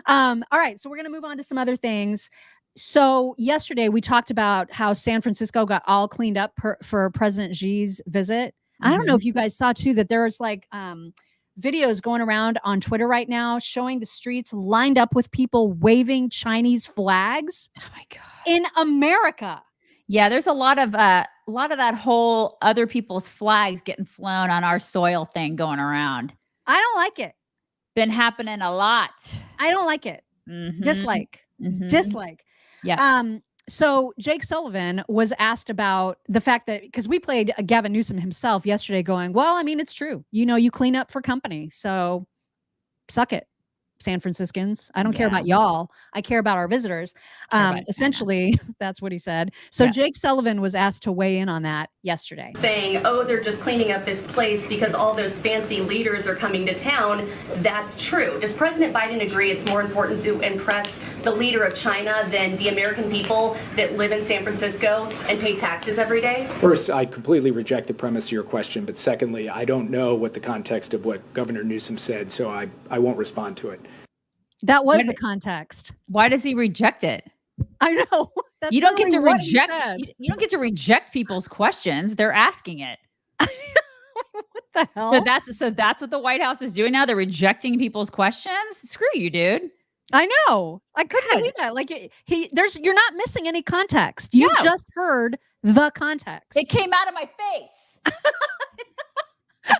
All right. So we're going to move on to some other things. So yesterday we talked about how San Francisco got all cleaned up for President Xi's visit. I don't know if you guys saw too that there was like videos going around on Twitter right now showing the streets lined up with people waving Chinese flags. Oh my God. In America. Yeah, there's a lot of that whole other people's flags getting flown on our soil thing going around. I don't like it. Been happening a lot. I don't like it. Mm-hmm. Dislike. Mm-hmm. Dislike. Yeah. So Jake Sullivan was asked about the fact that, because we played Gavin Newsom himself yesterday going, well, I mean, it's true. You know, you clean up for company. So suck it, San Franciscans. I don't care about y'all. I care about our visitors. Essentially, that's what he said. So Jake Sullivan was asked to weigh in on that yesterday. Saying, oh, they're just cleaning up this place because all those fancy leaders are coming to town. That's true. Does President Biden agree it's more important to impress the leader of China than the American people that live in San Francisco and pay taxes every day? First, I completely reject the premise of your question. But secondly, I don't know what the context of what Governor Newsom said, so I won't respond to it. That was the context. Why does he reject it? I know. You don't get to reject. You don't get to reject people's questions. They're asking it. What the hell? So that's what the White House is doing now. They're rejecting people's questions. Screw you, dude. I know. I couldn't believe that. Like you're not missing any context. You just heard the context. It came out of my face.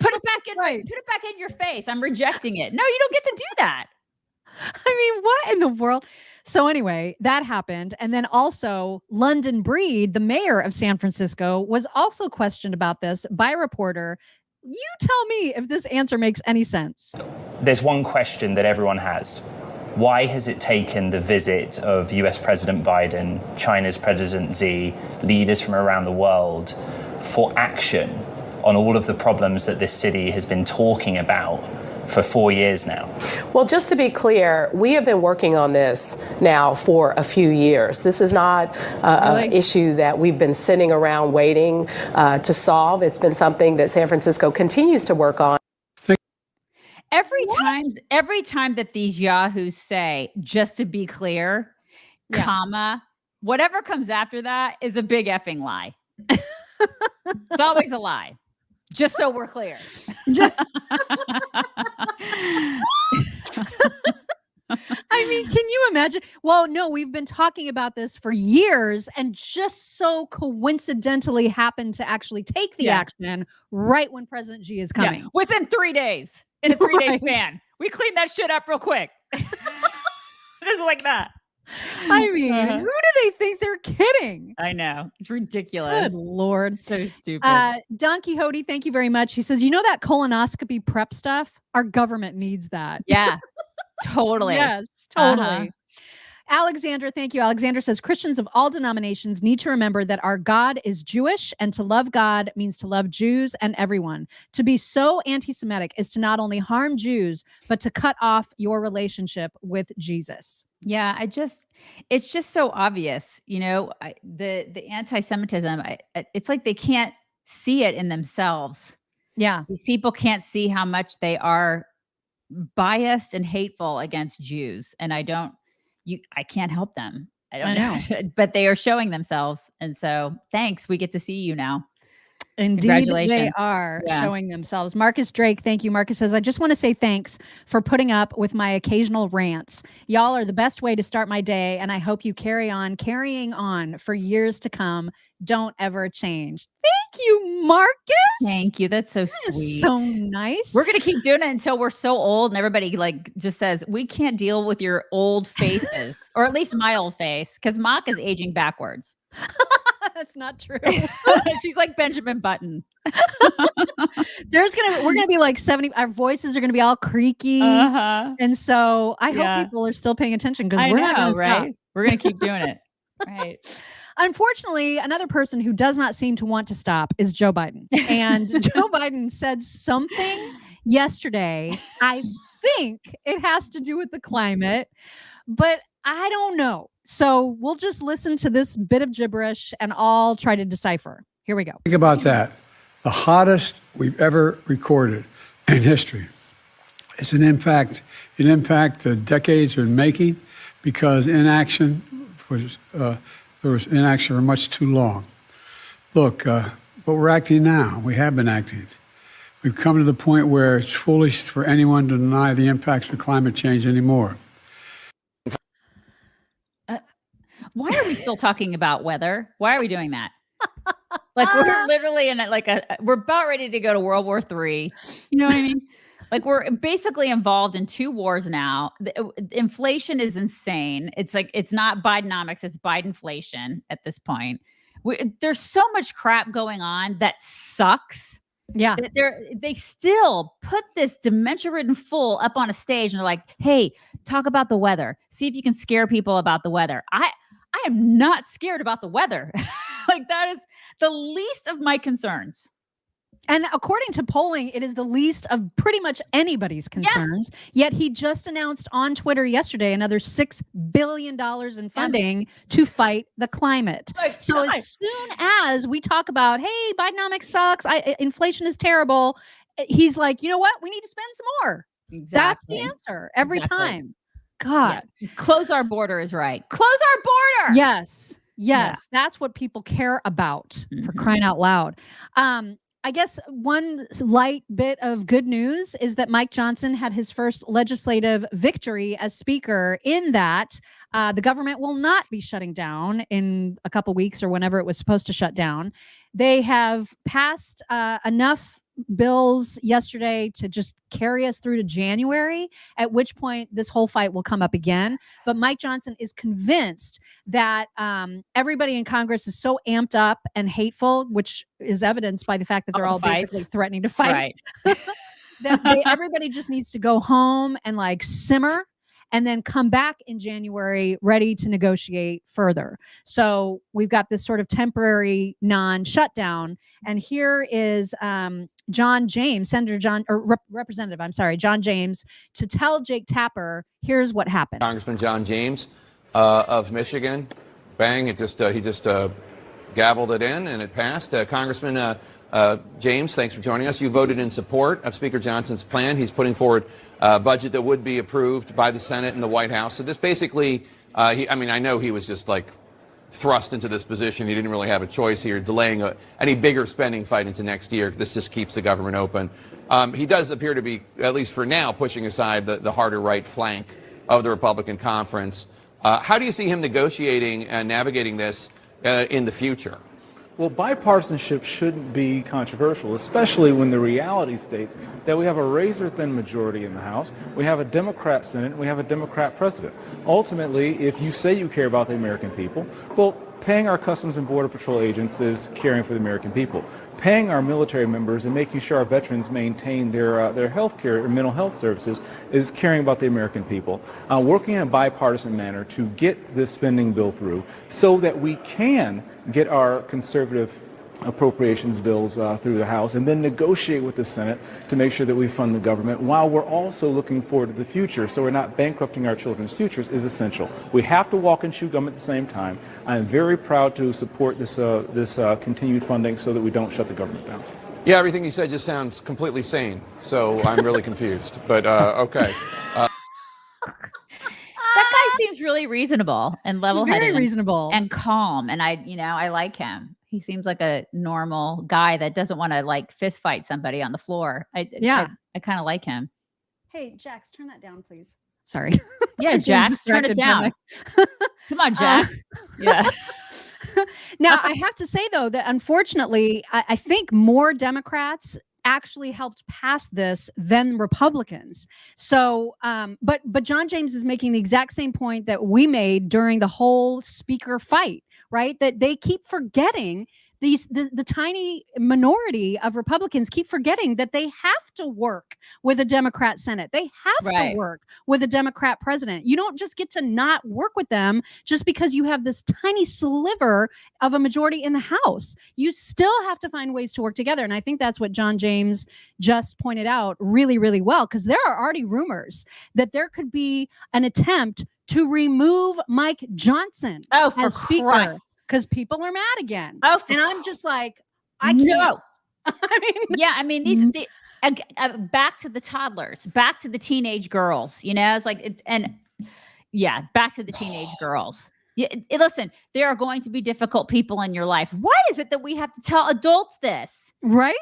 Put it back in. Right. Put it back in your face. I'm rejecting it. No, you don't get to do that. I mean, what in the world? So anyway, that happened. And then also London Breed, the mayor of San Francisco, was also questioned about this by a reporter. You tell me if this answer makes any sense. There's one question that everyone has. Why has it taken the visit of US President Biden, China's President Xi, leaders from around the world for action on all of the problems that this city has been talking about for 4 years now? Well, just to be clear, we have been working on this now for a few years. This is not an issue that we've been sitting around waiting to solve. It's been something that San Francisco continues to work on. Every time that these yahoos say, just to be clear, comma, whatever comes after that is a big effing lie. It's always a lie. Just so we're clear. I mean, can you imagine? Well, no, we've been talking about this for years and just so coincidentally happened to actually take the action right when President Xi is coming. Yeah. Within 3 days. In a 3-day span. We cleaned that shit up real quick. Just like that. I mean, who do they think they're kidding? I know. It's ridiculous. Good Lord. So stupid. Don Quixote, thank you very much. He says, you know that colonoscopy prep stuff? Our government needs that. Yeah, totally. Yes, totally. Alexander, thank you. Alexander says, Christians of all denominations need to remember that our God is Jewish, and to love God means to love Jews and everyone. To be so anti-Semitic is to not only harm Jews, but to cut off your relationship with Jesus. Yeah, it's just so obvious, you know, the anti-Semitism, it's like they can't see it in themselves. Yeah. These people can't see how much they are biased and hateful against Jews. And I can't help them. I know. But they are showing themselves. And so thanks. We get to see you now. Indeed, they are showing themselves. Marcus Drake, thank you. Marcus says, I just want to say thanks for putting up with my occasional rants. Y'all are the best way to start my day, and I hope you carrying on for years to come. Don't ever change. Thank you, Marcus. Thank you. That's so sweet. So nice. We're going to keep doing it until we're so old and everybody just says, we can't deal with your old faces, or at least my old face, because Mock is aging backwards. That's not true. She's like Benjamin Button. We're gonna be like 70. Our voices are gonna be all creaky, and so I hope people are still paying attention because we're not gonna stop. We're gonna keep doing it. Right. Unfortunately, another person who does not seem to want to stop is Joe Biden, and Joe Biden said something yesterday. I think it has to do with the climate, but I don't know. So we'll just listen to this bit of gibberish and I'll try to decipher. Here we go. Think about that. The hottest we've ever recorded in history. It's an impact the decades are making because inaction there was inaction for much too long. Look, but we're acting now. We have been acting. We've come to the point where it's foolish for anyone to deny the impacts of climate change anymore. Why are we still talking about weather? Why are we doing that? Like we're literally in we're about ready to go to World War III. You know what I mean? Like we're basically involved in 2 wars now. The inflation is insane. It's like, it's not Bidenomics, it's Bidenflation at this point. There's so much crap going on that sucks. Yeah. They still put this dementia-ridden fool up on a stage and they're like, hey, talk about the weather. See if you can scare people about the weather. I am not scared about the weather. Like that is the least of my concerns. And according to polling, it is the least of pretty much anybody's concerns. Yeah. Yet he just announced on Twitter yesterday another $6 billion in funding to fight the climate. So as soon as we talk about, hey, Bidenomics sucks, inflation is terrible, he's like, you know what? We need to spend some more. Exactly. That's the answer every time. God. Yeah. Close our border is right. Close our border. Yes. Yes. Yeah. That's what people care about, for crying out loud. I guess one light bit of good news is that Mike Johnson had his first legislative victory as speaker, in that the government will not be shutting down in a couple weeks or whenever it was supposed to shut down. They have passed enough bills yesterday to just carry us through to January, at which point this whole fight will come up again. But Mike Johnson is convinced that everybody in Congress is so amped up and hateful, which is evidenced by the fact that they're all basically threatening to fight, that everybody just needs to go home and like simmer, and then come back in January ready to negotiate further. So we've got this sort of temporary non-shutdown. And here is John James, Representative John James, to tell Jake Tapper, here's what happened. Congressman John James of Michigan, bang, he just gavelled it in and it passed. Congressman James, thanks for joining us. You voted in support of Speaker Johnson's plan. He's putting forward a budget that would be approved by the Senate and the White House. So this basically, I know he was just like thrust into this position. He didn't really have a choice here, delaying any bigger spending fight into next year. This just keeps the government open. He does appear to be, at least for now, pushing aside the harder right flank of the Republican conference. How do you see him negotiating and navigating this in the future? Well, bipartisanship shouldn't be controversial, especially when the reality states that we have a razor-thin majority in the House, we have a Democrat Senate, and we have a Democrat president. Ultimately, if you say you care about the American people, well, paying our Customs and Border Patrol agents is caring for the American people. Paying our military members and making sure our veterans maintain their health care and mental health services is caring about the American people. Working in a bipartisan manner to get this spending bill through so that we can get our conservative appropriations bills through the House and then negotiate with the Senate to make sure that we fund the government while we're also looking forward to the future so we're not bankrupting our children's futures is essential. We have to walk and chew gum at the same time. I'm very proud to support this continued funding so that we don't shut the government down. Yeah, everything you said just sounds completely sane, so I'm really confused. But okay. That guy seems really reasonable and level-headed, very reasonable and calm, and I like him. He seems like a normal guy that doesn't want to like fist fight somebody on the floor. I kind of like him. Hey, Jax, turn that down, please. Sorry. Yeah, Jax, turn it down. Come on, Jax. Yeah. Now, I have to say, though, that unfortunately, I think more Democrats actually helped pass this than Republicans. So, but John James is making the exact same point that we made during the whole speaker fight, right? That they keep forgetting the tiny minority of Republicans keep forgetting that they have to work with a Democrat Senate. They have to work with a Democrat president. You don't just get to not work with them just because you have this tiny sliver of a majority in the House. You still have to find ways to work together. And I think that's what John James just pointed out really, really well, because there are already rumors that there could be an attempt to remove Mike Johnson as speaker. Because people are mad again. And I'm just like, I can't. No. These back to the toddlers, back to the teenage girls, it's like, back to the teenage girls. Listen, there are going to be difficult people in your life. Why is it that we have to tell adults this? Right?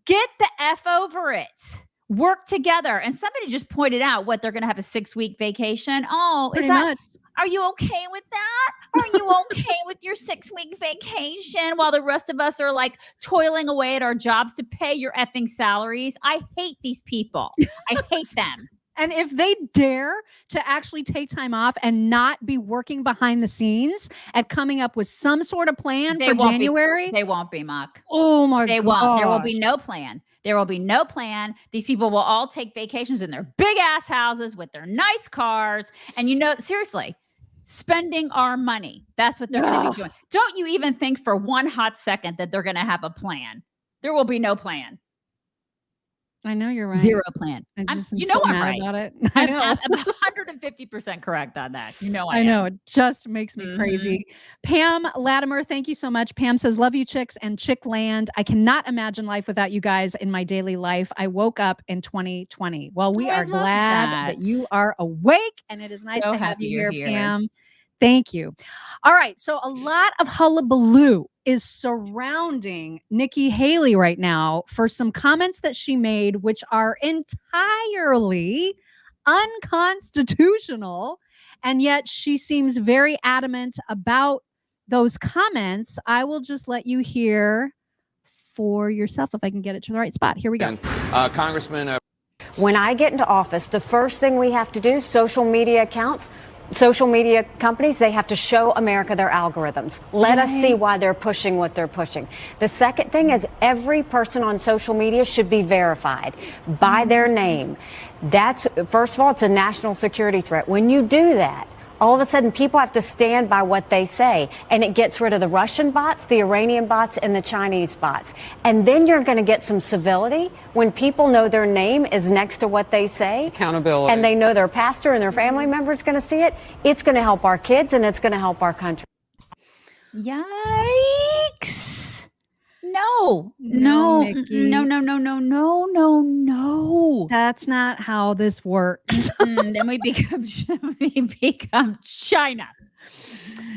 Get the F over it. Work together. And somebody just pointed out what they're going to have a 6-week vacation. Oh, Pretty much. Are you okay with that? Are you okay with your 6-week vacation while the rest of us are like toiling away at our jobs to pay your effing salaries? I hate these people. I hate them. And if they dare to actually take time off and not be working behind the scenes at coming up with some sort of plan for January, they won't be, Mock. Oh my God. They won't. There will be no plan. There will be no plan. These people will all take vacations in their big ass houses with their nice cars. And seriously, spending our money. That's what they're going to be doing. Don't you even think for one hot second that they're going to have a plan. There will be no plan. I know you're right. Zero plan. I'm I'm right about it. I know. I'm 150% correct on that. You know I know. am. It just makes me crazy. Pam Latimer, thank you so much. Pam says, love you, chicks and chick land. I cannot imagine life without you guys in my daily life. I woke up in 2020. Well, we are glad that you are awake, and it is nice to have you here, Pam. Thank you. All right. So a lot of hullabaloo is surrounding Nikki Haley right now for some comments that she made, which are entirely unconstitutional. And yet she seems very adamant about those comments. I will just let you hear for yourself if I can get it to the right spot. Here we go. Congressman. When I get into office, the first thing we have to do, social media accounts, social media companies, they have to show America their algorithms. Let us see why they're pushing what they're pushing. The second thing is every person on social media should be verified by their name. That's, first of all, it's a national security threat. When you do that, all of a sudden people have to stand by what they say, and it gets rid of the Russian bots, the Iranian bots, and the Chinese bots. And then you're going to get some civility when people know their name is next to what they say. Accountability. And they know their pastor and their family member is going to see it. It's going to help our kids, and it's going to help our country. Yikes. No. Nikki. No. That's not how this works. Then we become China.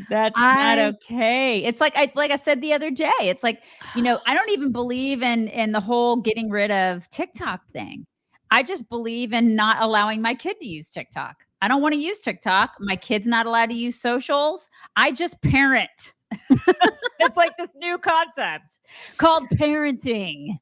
That's not okay. It's like I said the other day. It's like, I don't even believe in the whole getting rid of TikTok thing. I just believe in not allowing my kid to use TikTok. I don't want to use TikTok. My kid's not allowed to use socials. I just parent. It's like this new concept called parenting.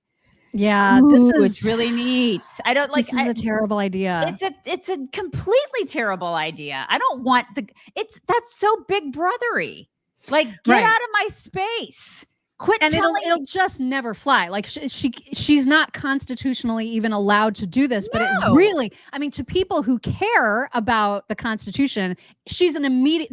Yeah, it's really neat. I don't like. This is a terrible idea. It's a completely terrible idea. I don't want that's so big brothery. Like, get out of my space. Quit and telling it'll just never fly. Like she's not constitutionally even allowed to do this, but it really, to people who care about the Constitution, this is an immediate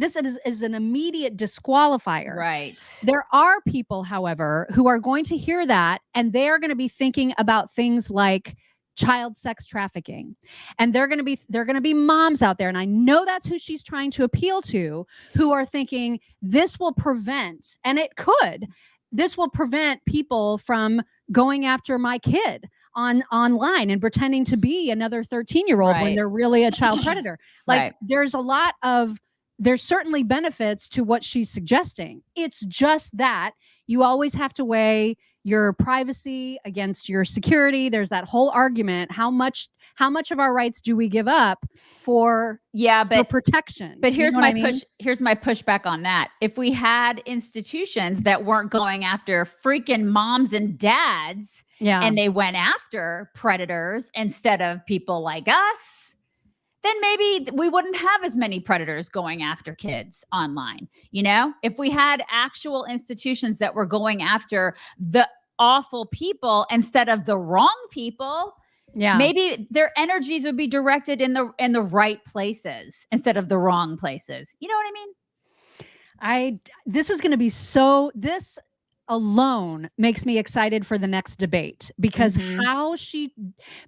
disqualifier. Right. There are people, however, who are going to hear that, and they are going to be thinking about things like child sex trafficking. And they're going to be moms out there. And I know that's who she's trying to appeal to, who are thinking this will prevent, and it could, this will prevent people from going after my kid online and pretending to be another 13-year-old when they're really a child predator. Like there's certainly benefits to what she's suggesting. It's just that you always have to weigh your privacy against your security. There's that whole argument. How much of our rights do we give up for protection? But here's here's my pushback on that. If we had institutions that weren't going after freaking moms and dads, and they went after predators instead of people like us, then maybe we wouldn't have as many predators going after kids online. If we had actual institutions that were going after the awful people instead of the wrong people, maybe their energies would be directed in the right places instead of the wrong places. You know what I mean? This is going to be this alone makes me excited for the next debate, because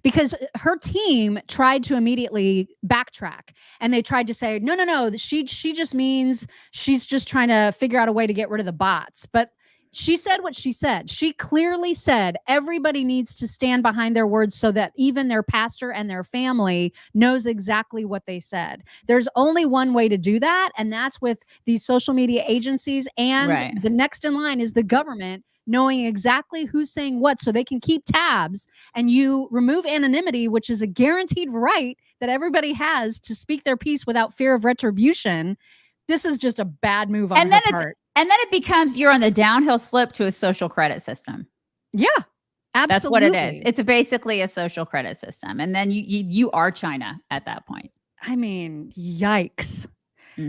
because her team tried to immediately backtrack, and they tried to say, no, she just means she's just trying to figure out a way to get rid of the bots. But she said what she said. She clearly said everybody needs to stand behind their words so that even their pastor and their family knows exactly what they said. There's only one way to do that, and that's with these social media agencies. And the next in line is the government knowing exactly who's saying what so they can keep tabs. And you remove anonymity, which is a guaranteed right that everybody has to speak their piece without fear of retribution. This is just a bad move on her part. And then it becomes you're on the downhill slope to a social credit system. Yeah, absolutely. That's what it is. It's basically a social credit system. And then you are China at that point. I mean, yikes.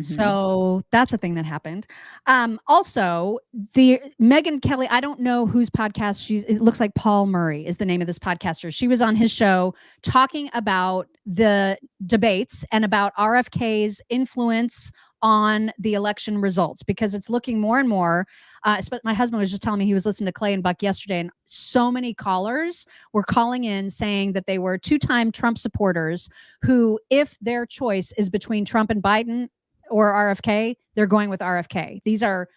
So that's a thing that happened. Also, the Megyn Kelly, I don't know whose podcast it looks like Paul Murray is the name of this podcaster. She was on his show talking about the debates and about RFK's influence on the election results, because it's looking more and more. My husband was just telling me he was listening to Clay and Buck yesterday, and so many callers were calling in saying that they were two-time Trump supporters who, if their choice is between Trump and Biden or RFK, they're going with RFK. These are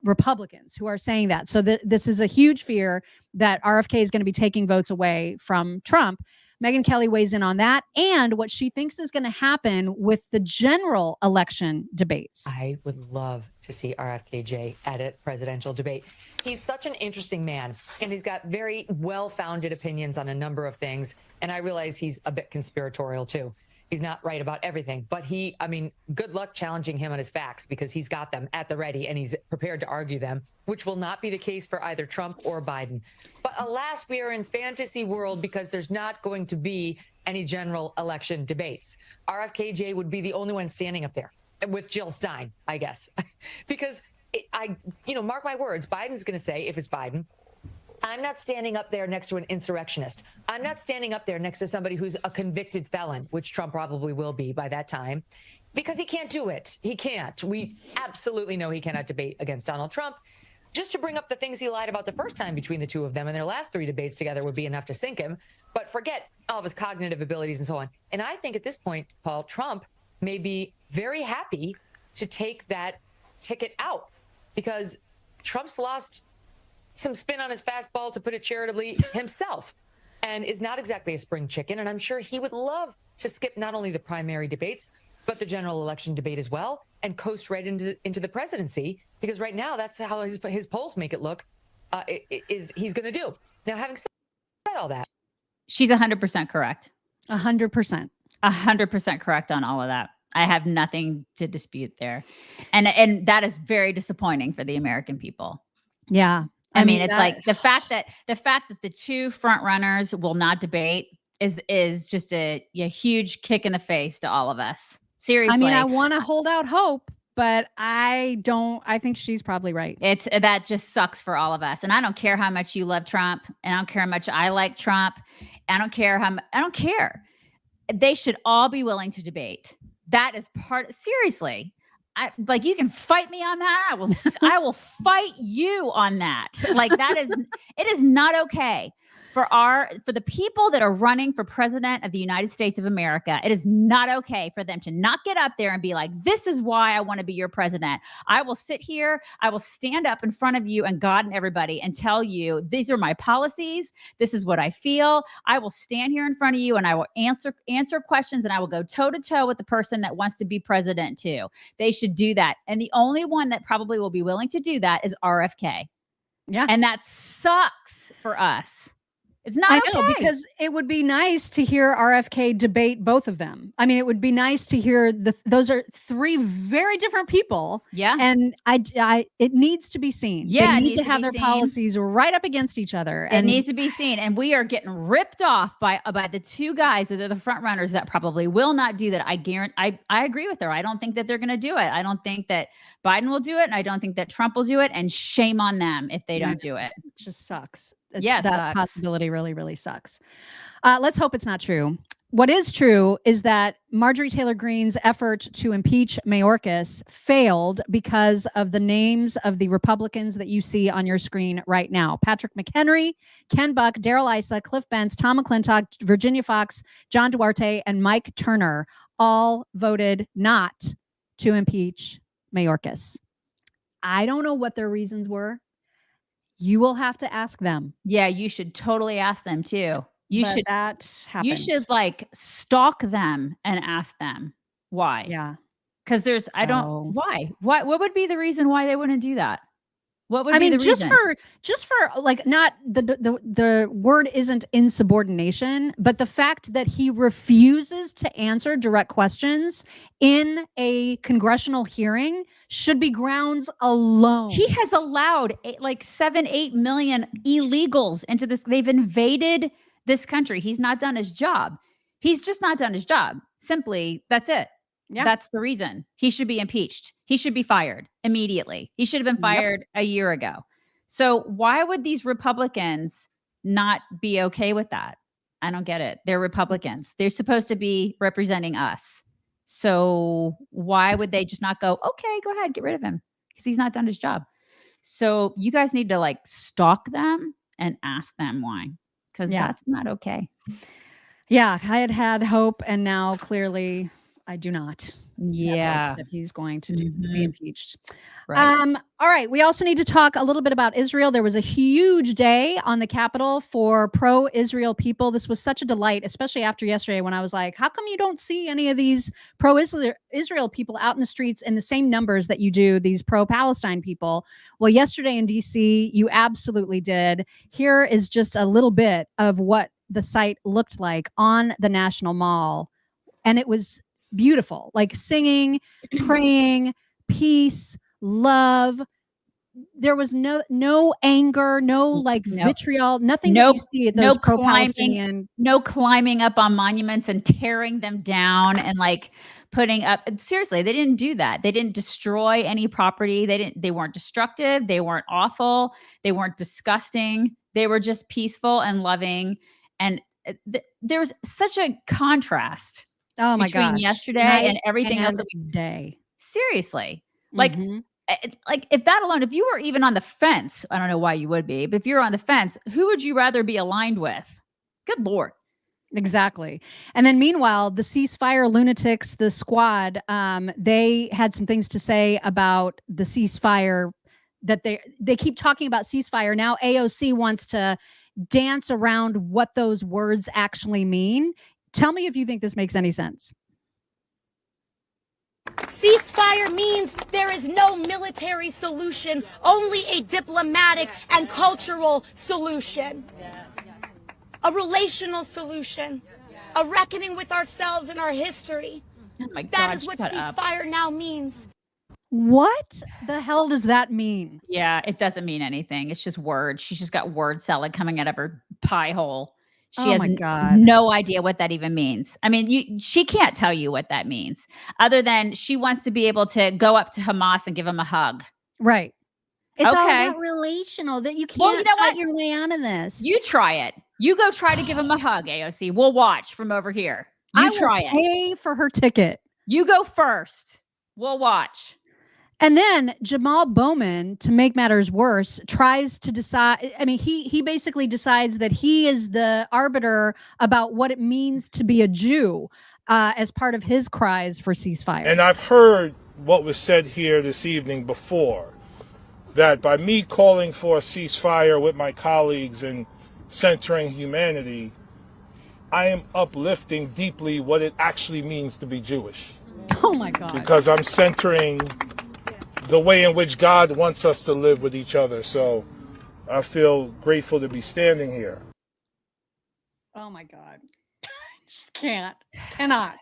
Republicans who are saying that. So this is a huge fear that RFK is going to be taking votes away from Trump. Megyn Kelly weighs in on that and what she thinks is going to happen with the general election debates. I would love to see RFKJ at a presidential debate. He's such an interesting man, and he's got very well-founded opinions on a number of things. And I realize he's a bit conspiratorial too. He's not right about everything, but good luck challenging him on his facts, because he's got them at the ready and he's prepared to argue them, which will not be the case for either Trump or Biden. But alas, we are in fantasy world because there's not going to be any general election debates. RFKJ would be the only one standing up there with Jill Stein, I guess, because mark my words, Biden's going to say, if it's Biden, I'm not standing up there next to an insurrectionist. I'm not standing up there next to somebody who's a convicted felon, which Trump probably will be by that time, because he can't do it. He can't. We absolutely know he cannot debate against Donald Trump. Just to bring up the things he lied about the first time between the two of them, and their last 3 debates together would be enough to sink him. But forget all of his cognitive abilities and so on. And I think at this point, Paul, Trump may be very happy to take that ticket out, because Trump's lost some spin on his fastball, to put it charitably, himself, and is not exactly a spring chicken. And I'm sure he would love to skip not only the primary debates, but the general election debate as well, and coast right into the presidency, because right now that's how his polls make it look he's going to do. Now, having said all that, she's 100% correct. 100%. 100% correct on all of that. I have nothing to dispute there. And that is very disappointing for the American people. Yeah. I mean, it's like the fact that the two front runners will not debate is just a huge kick in the face to all of us. Seriously. I mean, I want to hold out hope, but I think she's probably right. That just sucks for all of us. And I don't care how much you love Trump, and I don't care how much I like Trump. I don't care. They should all be willing to debate. That is seriously. You can fight me on that. I will fight you on that. It is not okay for the people that are running for president of the United States of America. It is not okay for them to not get up there and be like, this is why I want to be your president. I will sit here. I will stand up in front of you and God and everybody and tell you, these are my policies. This is what I feel. I will stand here in front of you and I will answer questions, and I will go toe to toe with the person that wants to be president too. They should do that. And the only one that probably will be willing to do that is RFK. Yeah. And that sucks for us. It's not okay. Because it would be nice to hear RFK debate both of them. I mean, it would be nice to hear those are 3 very different people. Yeah. And it needs to be seen. Yeah. They need to have their policies right up against each other. It needs to be seen. And we are getting ripped off by the 2 guys that are the front runners that probably will not do that. I agree with her. I don't think that they're going to do it. I don't think that Biden will do it. And I don't think that Trump will do it. And shame on them if they don't do it. It just sucks. That sucks. Possibility really, really sucks. Let's hope it's not true. What is true is that Marjorie Taylor Greene's effort to impeach Mayorkas failed because of the names of the Republicans that you see on your screen right now. Patrick McHenry, Ken Buck, Darrell Issa, Cliff Bentz, Tom McClintock, Virginia Fox, John Duarte, and Mike Turner all voted not to impeach Mayorkas. I don't know what their reasons were. You will have to ask them. Yeah, you should totally ask them too. You But should that happened. You should like stalk them and ask them why. Yeah. Because there's why? What would be the reason why they wouldn't do that? What would be the reason? just for like, not the word isn't insubordination, but the fact that he refuses to answer direct questions in a congressional hearing should be grounds alone. He has allowed like 7-8 million illegals into this. They've invaded this country. He's not done his job. He's just not done his job. Simply, that's it. Yeah. That's the reason. He should be impeached. He should be fired immediately. He should have been fired a year ago. So why would these Republicans not be okay with that? I don't get it. They're Republicans. They're supposed to be representing us. So why would they just not go, okay, go ahead, get rid of him? Because he's not done his job. So you guys need to like stalk them and ask them why. Because that's not okay. Yeah, I had hope, and now clearly I do not. Yeah, that he's going to be impeached. Right. All right. We also need to talk a little bit about Israel. There was a huge day on the Capitol for pro-Israel people. This was such a delight, especially after yesterday when I was like, how come you don't see any of these pro-Israel people out in the streets in the same numbers that you do these pro-Palestine people? Well, yesterday in DC, you absolutely did. Here is just a little bit of what the site looked like on the National Mall. And it was beautiful, like singing, praying, peace, love. There was no anger, no like vitriol, nothing that you see at those pro-Palestinian. No climbing up on monuments and tearing them down and like putting up. Seriously, they didn't do that. They didn't destroy any property. They weren't destructive. They weren't awful. They weren't disgusting. They were just peaceful and loving. And there's such a contrast. Oh my between gosh. yesterday and everything else that we day. Seriously. Like if that alone, if you were even on the fence, I don't know why you would be, but if you're on the fence, who would you rather be aligned with? Good Lord. Exactly. And then meanwhile, the ceasefire lunatics, the squad, they had some things to say about the ceasefire, that they keep talking about ceasefire. Now AOC wants to dance around what those words actually mean. Tell me if you think this makes any sense. Ceasefire means there is no military solution, only a diplomatic and cultural solution. A relational solution. A reckoning with ourselves and our history. Oh my God, that is what ceasefire now means. What the hell does that mean? Yeah, it doesn't mean anything. It's just words. She's just got word salad coming out of her pie hole. She has no idea what that even means. I mean, she can't tell you what that means other than she wants to be able to go up to Hamas and give him a hug. Right. It's okay. all about relational, that you can't fight your way out of this. You try it. You go try to give him a hug, AOC. We'll watch from over here. You try it. Pay for her ticket. You go first. We'll watch. And then Jamal Bowman, to make matters worse, tries to decide. I mean, he basically decides that he is the arbiter about what it means to be a Jew as part of his cries for ceasefire. And I've heard what was said here this evening before, that by me calling for a ceasefire with my colleagues and centering humanity, I am uplifting deeply what it actually means to be Jewish. Oh, my God. Because I'm centering the way in which God wants us to live with each other. So I feel grateful to be standing here. Oh my God. I just cannot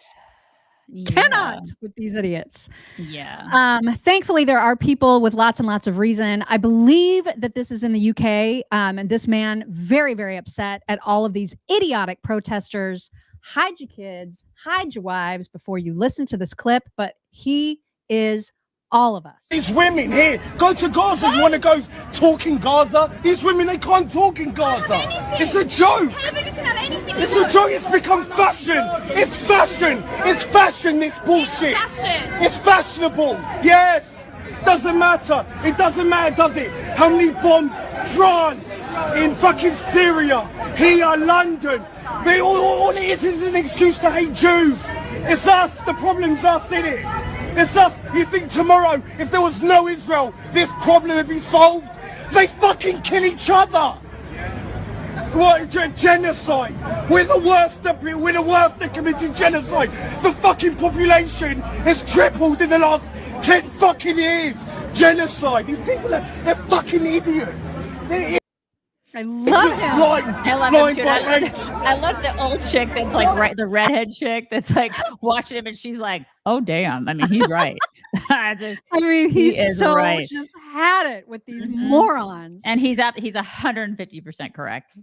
with these idiots. Yeah. Thankfully, there are people with lots and lots of reason. I believe that this is in the UK, and this man very, very upset at all of these idiotic protesters. Hide your kids, hide your wives before you listen to this clip, but he is all of us. These women here, go to Gaza. You want to go talk in Gaza? These women, they can't talk in Gaza. It's a joke. It's a joke. It's become fashion. It's fashion. It's fashion, this bullshit. It's fashionable. Yes. Doesn't matter. It doesn't matter, does it? How many bombs? France, in fucking Syria, here, London. All it is an excuse to hate Jews. It's us. The problem's us, isn't it? It's us. You think tomorrow, if there was no Israel, this problem would be solved? They fucking kill each other. What, genocide? We're the worst that committed genocide. The fucking population has tripled in the last 10 fucking years. Genocide. These people they're fucking idiots. I love him. I love him too. I love the old chick that's like the redhead chick that's like watching him and she's like, oh damn. I mean, he's right. He is so right. Just had it with these morons. And he's 150% correct.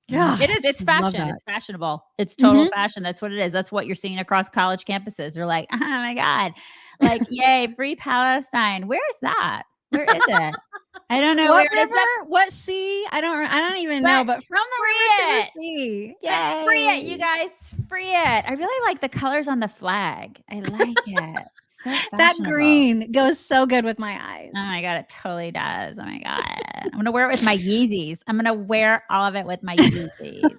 Yeah, it is. It's fashion. It's fashionable. It's total fashion. That's what it is. That's what you're seeing across college campuses. They're like, oh my God, like, yay, free Palestine. Where is that? Where is it? I don't know. What river? What sea? I don't even know. But from the river to the sea. Yay. Free it, you guys. Free it. I really like the colors on the flag. I like it. So that green goes so good with my eyes. Oh my God, it totally does. Oh my God. I'm going to wear it with my Yeezys. I'm going to wear all of it with my Yeezys.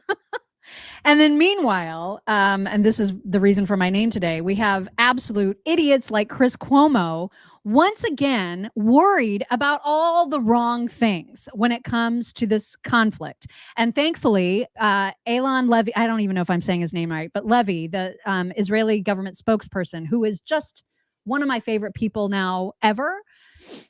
And then meanwhile, and this is the reason for my name today, we have absolute idiots like Chris Cuomo once again worried about all the wrong things when it comes to this conflict. And thankfully, Eylon Levy, I don't even know if I'm saying his name right, but Levy, the Israeli government spokesperson, who is just one of my favorite people now ever,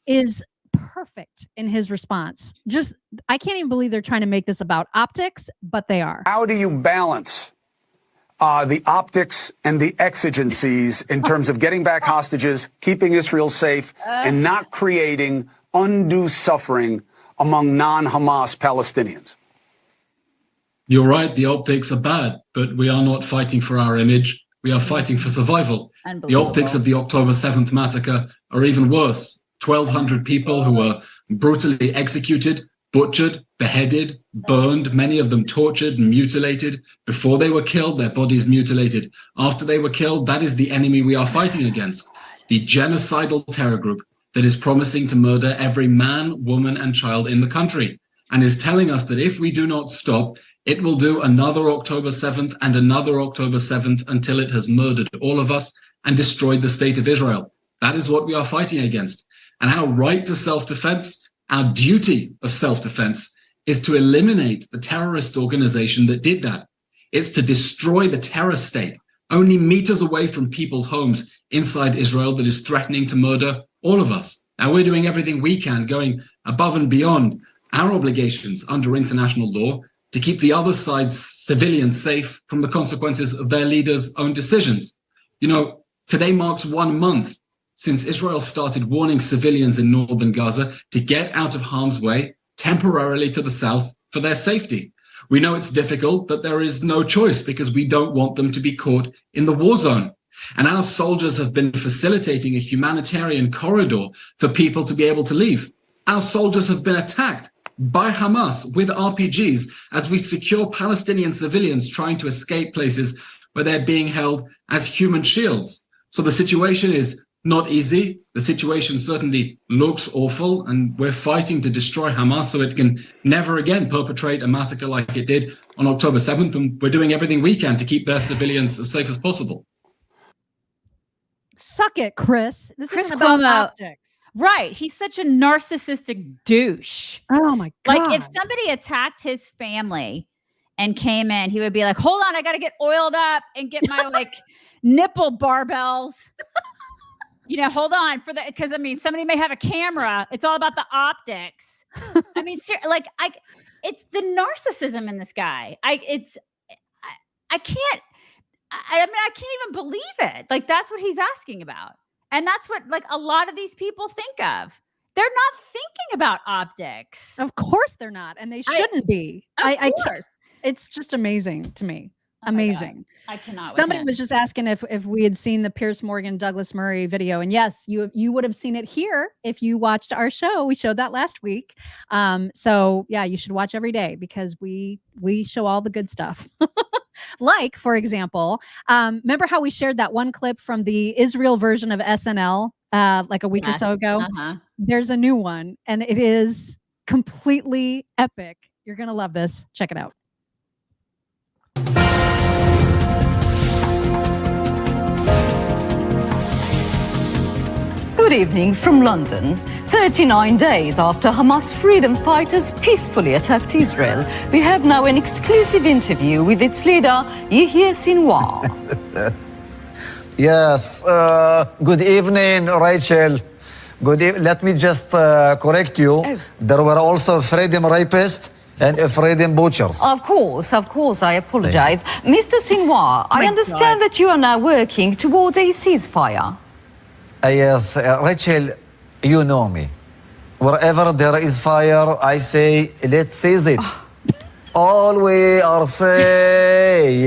is perfect in his response. Just, I can't even believe they're trying to make this about optics, but they are. How do you balance the optics and the exigencies in terms of getting back hostages, keeping Israel safe, and not creating undue suffering among non-Hamas Palestinians? You're right, the optics are bad, but we are not fighting for our image. We are fighting for survival. The optics of the October 7th massacre are even worse. 1,200 people who were brutally executed, butchered, beheaded, burned, many of them tortured and mutilated. Before they were killed, their bodies mutilated. After they were killed, that is the enemy we are fighting against. The genocidal terror group that is promising to murder every man, woman, and child in the country, and is telling us that if we do not stop, it will do another October 7th and another October 7th until it has murdered all of us and destroyed the state of Israel. That is what we are fighting against. And our right to self-defense, our duty of self-defense, is to eliminate the terrorist organization that did that. It's to destroy the terror state, only meters away from people's homes inside Israel, that is threatening to murder all of us. Now, we're doing everything we can, going above and beyond our obligations under international law to keep the other side's civilians safe from the consequences of their leaders' own decisions. You know, today marks 1 month since Israel started warning civilians in northern Gaza to get out of harm's way temporarily to the south for their safety. We know it's difficult, but there is no choice because we don't want them to be caught in the war zone. And our soldiers have been facilitating a humanitarian corridor for people to be able to leave. Our soldiers have been attacked by Hamas with RPGs as we secure Palestinian civilians trying to escape places where they're being held as human shields. So the situation is not easy. The situation certainly looks awful, and we're fighting to destroy Hamas so it can never again perpetrate a massacre like it did on October 7th, and we're doing everything we can to keep their civilians as safe as possible. Suck it, Chris. This Chris isn't about Cuomo. optics. Right. He's such a narcissistic douche. Oh my God. Like if somebody attacked his family and came in, he would be like, hold on, I got to get oiled up and get my like nipple barbells. You know, hold on for that. Cause I mean, somebody may have a camera. It's all about the optics. I mean, it's the narcissism in this guy. I can't even believe it. Like that's what he's asking about. And that's what like a lot of these people think of. They're not thinking about optics. Of course they're not. And they shouldn't be. Of course. It's just amazing to me. Amazing. I cannot. Somebody was just asking if we had seen the Pierce Morgan, Douglas Murray video. And yes, you would have seen it here if you watched our show. We showed that last week. So yeah, you should watch every day because we show all the good stuff. Like, for example, remember how we shared that one clip from the Israel version of SNL like a week or so ago? There's a new one, and it is completely epic. You're going to love this. Check it out. Good evening from London. 39 days after Hamas freedom fighters peacefully attacked Israel, we have now an exclusive interview with its leader, Yahya Sinwar. Yes, good evening, Rachel. Let me just correct you. Oh. There were also freedom rapists and freedom butchers. Of course, I apologize. Mr. Sinwar, I understand that you are now working towards a ceasefire. Yes, Rachel, you know me. Wherever there is fire, I say, let's seize it. All we are saying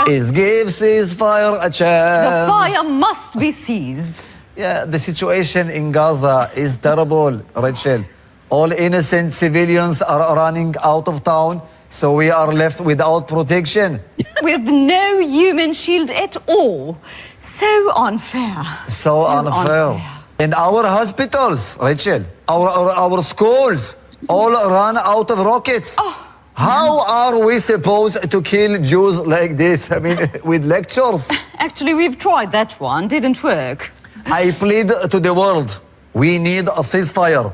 is give ceasefire a chance. The fire must be seized. Yeah, the situation in Gaza is terrible, Rachel. All innocent civilians are running out of town, so we are left without protection. With no human shield at all. So unfair. So unfair. In our hospitals, Rachel, our schools, all run out of rockets. Oh. How are we supposed to kill Jews like this? I mean, with lectures? Actually, we've tried that one. Didn't work. I plead to the world. We need a ceasefire.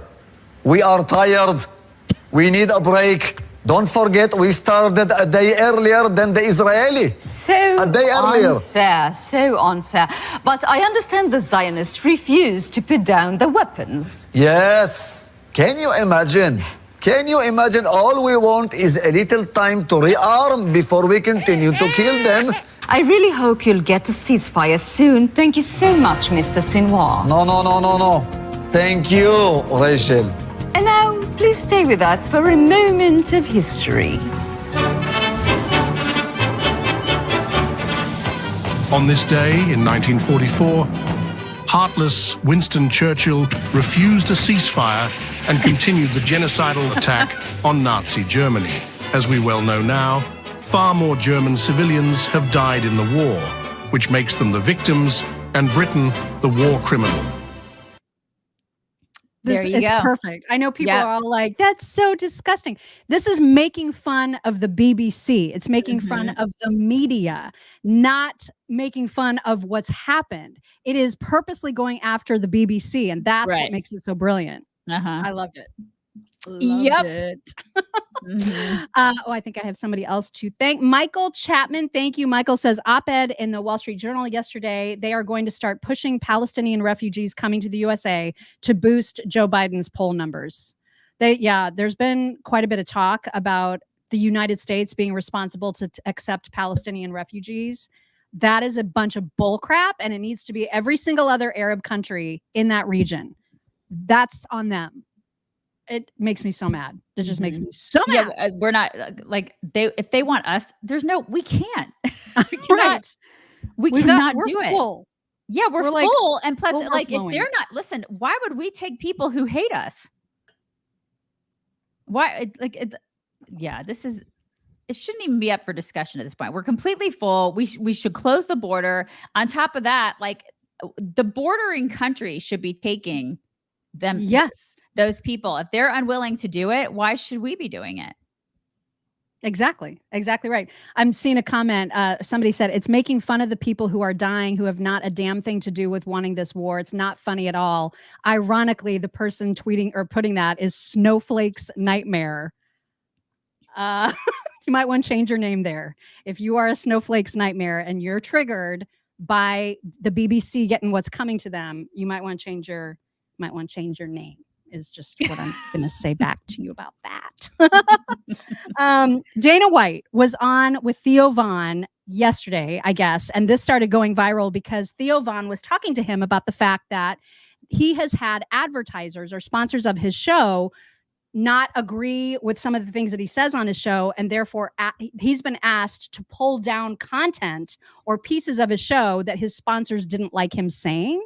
We are tired. We need a break. Don't forget, we started a day earlier than the Israeli. So unfair. But I understand the Zionists refuse to put down the weapons. Yes. Can you imagine? All we want is a little time to rearm before we continue to kill them. I really hope you'll get a ceasefire soon. Thank you so much, Mr. Sinwar. No. Thank you, Rachel. And now, please stay with us for a moment of history. On this day in 1944, heartless Winston Churchill refused a ceasefire and continued the genocidal attack on Nazi Germany. As we well know now, far more German civilians have died in the war, which makes them the victims and Britain the war criminal. It's perfect. I know people are all like, that's so disgusting. This is making fun of the BBC. It's making fun of the media, not making fun of what's happened. It is purposely going after the BBC, and that's what makes it so brilliant. I loved it. Loved it. I think I have somebody else to thank. Michael Chapman, thank you. Michael says, op-ed in the Wall Street Journal yesterday, they are going to start pushing Palestinian refugees coming to the USA to boost Joe Biden's poll numbers. There's been quite a bit of talk about the United States being responsible to accept Palestinian refugees. That is a bunch of bull crap, and it needs to be every single other Arab country in that region. That's on them. It makes me so mad. It just makes me so mad. Yeah, we're not if they want us, we can't. We cannot do it. Full. Yeah, we're full. And plus, if they're not, listen, why would we take people who hate us? Why? It shouldn't even be up for discussion at this point. We're completely full. We should close the border. On top of that, the bordering country should be taking them. Yes. Those people, if they're unwilling to do it, why should we be doing it? Exactly right. I'm seeing a comment. Somebody said it's making fun of the people who are dying who have not a damn thing to do with wanting this war. It's not funny at all. Ironically, the person tweeting or putting that is Snowflake's Nightmare. You might want to change your name there. If you are a Snowflake's Nightmare and you're triggered by the BBC getting what's coming to them, you might want to change your name. Is just what I'm going to say back to you about that. Dana White was on with Theo Von yesterday, I guess, and this started going viral because Theo Von was talking to him about the fact that he has had advertisers or sponsors of his show not agree with some of the things that he says on his show, and therefore he's been asked to pull down content or pieces of his show that his sponsors didn't like him saying.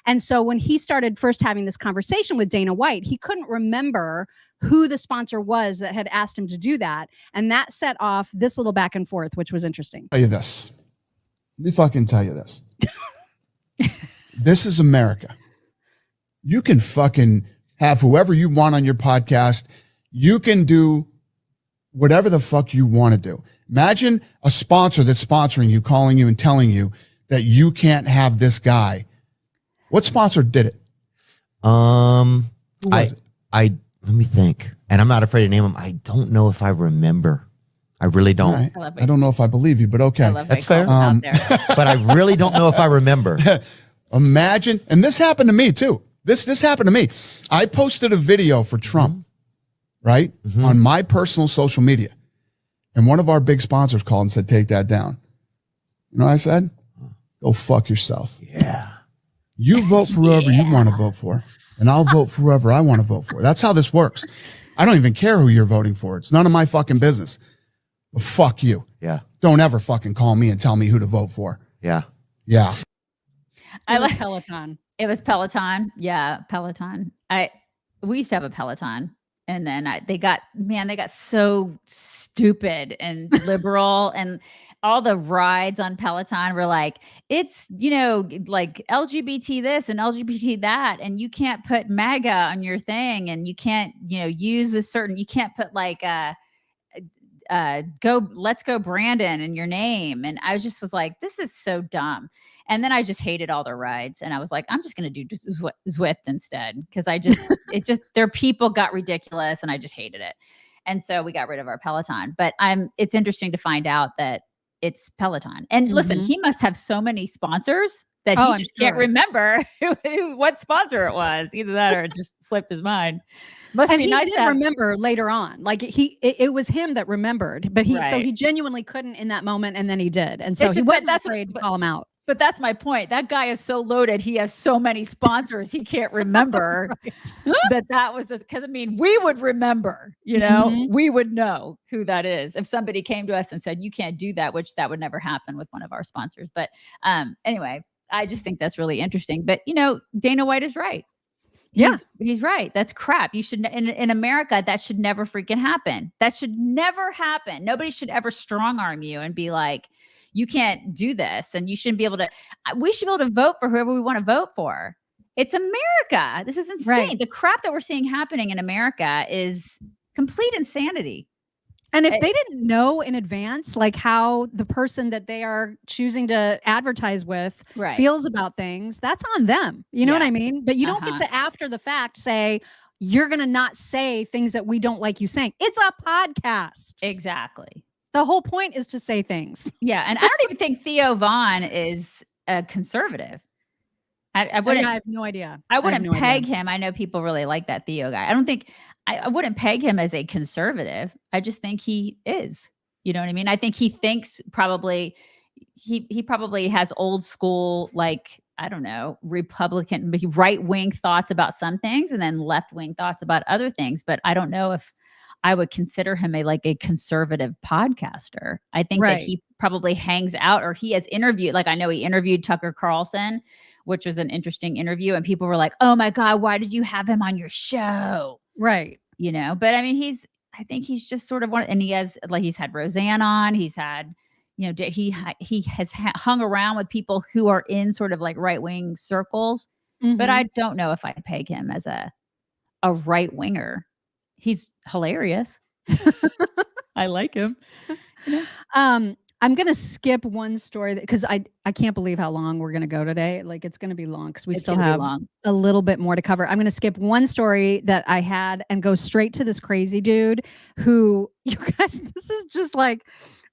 And so when he started first having this conversation with Dana White, he couldn't remember who the sponsor was that had asked him to do that. And that set off this little back and forth, which was interesting. Let me fucking tell you this. This is America. You can fucking have whoever you want on your podcast. You can do whatever the fuck you want to do. Imagine a sponsor that's sponsoring you, calling you and telling you that you can't have this guy What sponsor did it? Let me think. And I'm not afraid to name them. I don't know if I remember. I really don't. Right. I don't know if I believe you, but okay. That's fair. But I really don't know if I remember. Imagine, and this happened to me too. This happened to me. I posted a video for Trump, right, on my personal social media. And one of our big sponsors called and said, take that down. You know what I said? Go fuck yourself. Yeah. You vote for whoever you want to vote for, and I'll vote for whoever I want to vote for. That's how this works. I don't even care who you're voting for. It's none of my fucking business. But fuck you. Yeah. Don't ever fucking call me and tell me who to vote for. Yeah. Yeah. I like Peloton. It was Peloton. Yeah, Peloton. We used to have a Peloton, and then they got so stupid and liberal, and all the rides on Peloton were like, it's, like LGBT this and LGBT that, and you can't put MAGA on your thing, and you can't, use a certain, you can't put like let's go Brandon in your name. And I was like, this is so dumb. And then I just hated all the rides. And I was like, I'm just going to do Zwift instead. Cause their people got ridiculous and I just hated it. And so we got rid of our Peloton, but it's interesting to find out that it's Peloton. And listen, he must have so many sponsors that he just can't remember what sponsor it was. Either that or it just slipped his mind. Must and be he nice did to have. remember later on. Like it was him that remembered, but so he genuinely couldn't in that moment, and then he did. And so he wasn't afraid to call him out. But that's my point. That guy is so loaded. He has so many sponsors. He can't remember that was this. Because we would remember, we would know who that is. If somebody came to us and said, you can't do that, which that would never happen with one of our sponsors. But anyway, I just think that's really interesting. But, Dana White is right. He's right. That's crap. You should, in America, that should never freaking happen. That should never happen. Nobody should ever strong arm you and be like, you can't do this. And you shouldn't be able to, we should be able to vote for whoever we want to vote for. It's America. This is insane. Right. The crap that we're seeing happening in America is complete insanity. And if they didn't know in advance, like how the person that they are choosing to advertise with feels about things, that's on them. You know what I mean? But you don't get to, after the fact, say, you're going to not say things that we don't like you saying. It's a podcast. Exactly. The whole point is to say things. Yeah. And I don't even think Theo Vaughn is a conservative. I wouldn't. I have no idea. I wouldn't peg him. I know people really like that Theo guy. I don't think I wouldn't peg him as a conservative. I just think he is. You know what I mean? I think he thinks probably he probably has old school, like, I don't know, Republican, right-wing thoughts about some things and then left-wing thoughts about other things. But I don't know if I would consider him a conservative podcaster. I think that he probably hangs out, or he has interviewed, like I know he interviewed Tucker Carlson, which was an interesting interview. And people were like, oh my God, why did you have him on your show? Right. But I mean, I think he's just sort of one, and he's had Roseanne on, he's had, he has hung around with people who are in sort of like right-wing circles, but I don't know if I'd peg him as a right winger. He's hilarious. I like him. I'm going to skip one story because I can't believe how long we're going to go today. Like, it's going to be long because we still have a little bit more to cover. I'm going to skip one story that I had and go straight to this crazy dude who, you guys, this is just like,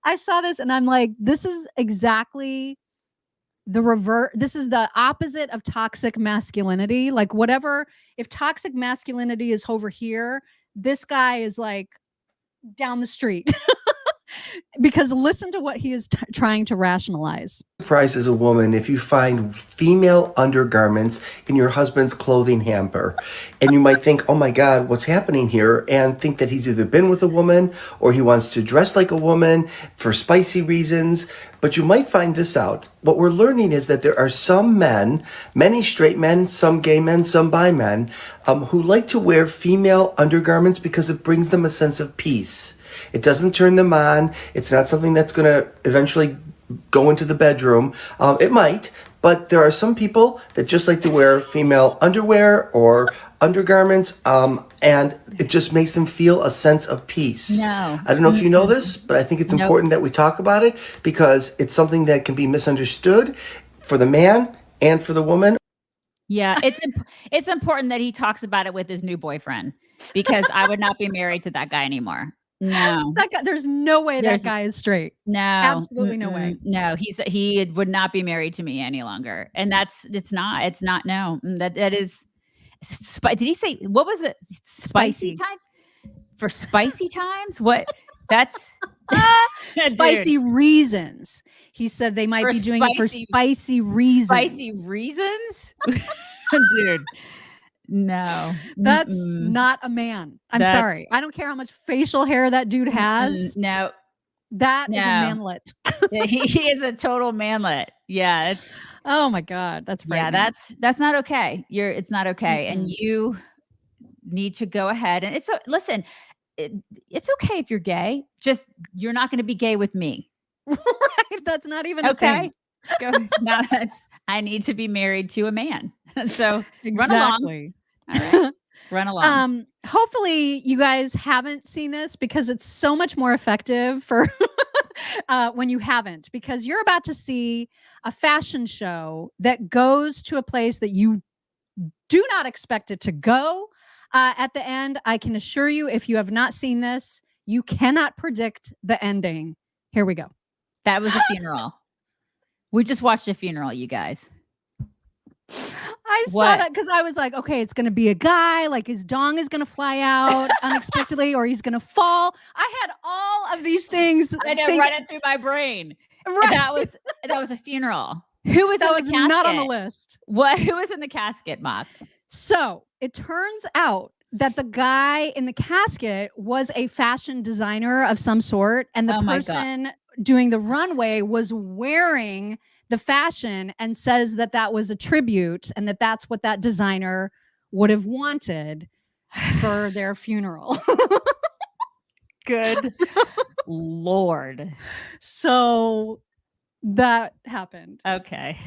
I saw this and I'm like, this is exactly the revert. This is the opposite of toxic masculinity. Like, whatever, if toxic masculinity is over here, this guy is like down the street. Because listen to what he is trying to rationalize. Surprised as a woman if you find female undergarments in your husband's clothing hamper. And you might think, oh my God, what's happening here? And think that he's either been with a woman or he wants to dress like a woman for spicy reasons. But you might find this out. What we're learning is that there are some men, many straight men, some gay men, some bi men, who like to wear female undergarments because it brings them a sense of peace. It doesn't turn them on. It's not something that's going to eventually go into the bedroom. It might, but there are some people that just like to wear female underwear or undergarments, and it just makes them feel a sense of peace. No. I don't know if you know this, but I think it's important that we talk about it because it's something that can be misunderstood for the man and for the woman. Yeah, it's important that he talks about it with his new boyfriend, because I would not be married to that guy anymore. No, That guy, there's no way There's- that guy is straight. no, Absolutely no way. No, he would not be married to me any longer, and it's not. No, that is. Did he say what was it? Spicy times for spicy times? What? That's Spicy reasons. He said they might be doing it for spicy reasons. Spicy reasons, dude. No, That's not a man. I'm sorry. I don't care how much facial hair that dude has. No, that is a manlet. Yeah, he is a total manlet. Yeah, it's. Oh my God, that's frightening. Yeah, that's not okay. It's not okay, and you need to go ahead and listen. It's okay if you're gay. Just you're not going to be gay with me. Right? That's not even okay. Okay. I need to be married to a man. So Exactly. Run along. All right. Run along. Hopefully you guys haven't seen this, because it's so much more effective for when you haven't, because you're about to see a fashion show that goes to a place that you do not expect it to go. At the end, I can assure you, if you have not seen this, you cannot predict the ending. Here we go. That was a funeral. We just watched a funeral, you guys. I saw that because I was like, okay, it's going to be a guy, like his dong is going to fly out unexpectedly, or he's going to fall. I had all of these things. I know, running through my brain. Right. That was a funeral. Who was in the casket? Not on the list. What? Who was in the casket, Mock? So it turns out that the guy in the casket was a fashion designer of some sort, and the person doing the runway was wearing the fashion and says that was a tribute, and that's what that designer would have wanted for their funeral. Good Lord. So that happened. Okay.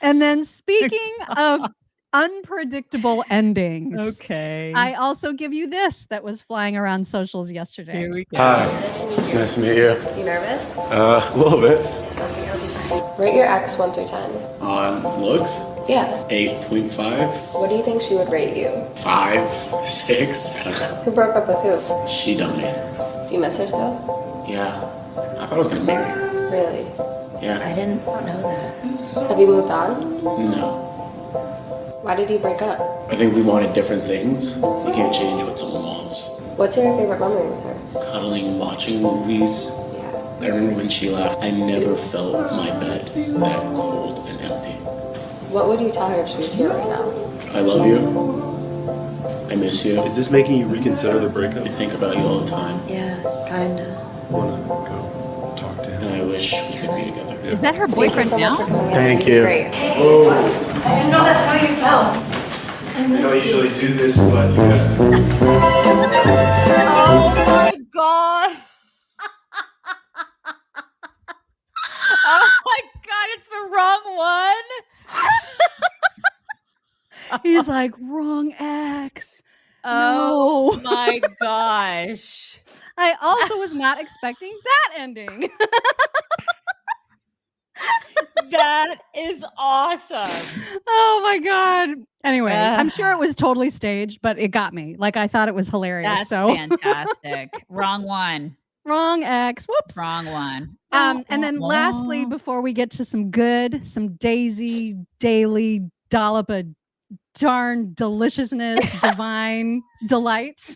And then speaking of unpredictable endings. Okay. I also give you this that was flying around socials yesterday. Here we go. Hi. Nice to meet you. You nervous? A little bit. Rate your ex 1 through 10. On looks? Yeah. 8.5. What do you think she would rate you? 5, 6. I don't know. Who broke up with who? She done me. Do you miss her still? Yeah. I thought I was gonna marry her. Really? Yeah. I didn't know that. Have you moved on? No. Why did you break up? I think we wanted different things. You can't change what someone wants. What's your favorite memory with her? Cuddling and watching movies. I remember when she left, I never felt my bed that cold and empty. What would you tell her if she was here right now? I love you. I miss you. Is this making you reconsider the breakup? I think about you all the time. Yeah, kinda. I wanna go talk to him. And I wish we could be together. Is that her boyfriend now? Thank you. Great. Oh. I didn't know that's how you felt. I don't usually do this, but you Oh my God. Oh my God, it's the wrong one. He's like, wrong ex. Oh No. my gosh. I also was not expecting that ending. That is awesome. Oh my God. Anyway, I'm sure it was totally staged, but it got me. Like, I thought it was hilarious. That's fantastic. Wrong one. Wrong ex. Whoops. Wrong one. And then lastly, before we get to some Daisy Daily dollop of darn deliciousness, divine delights.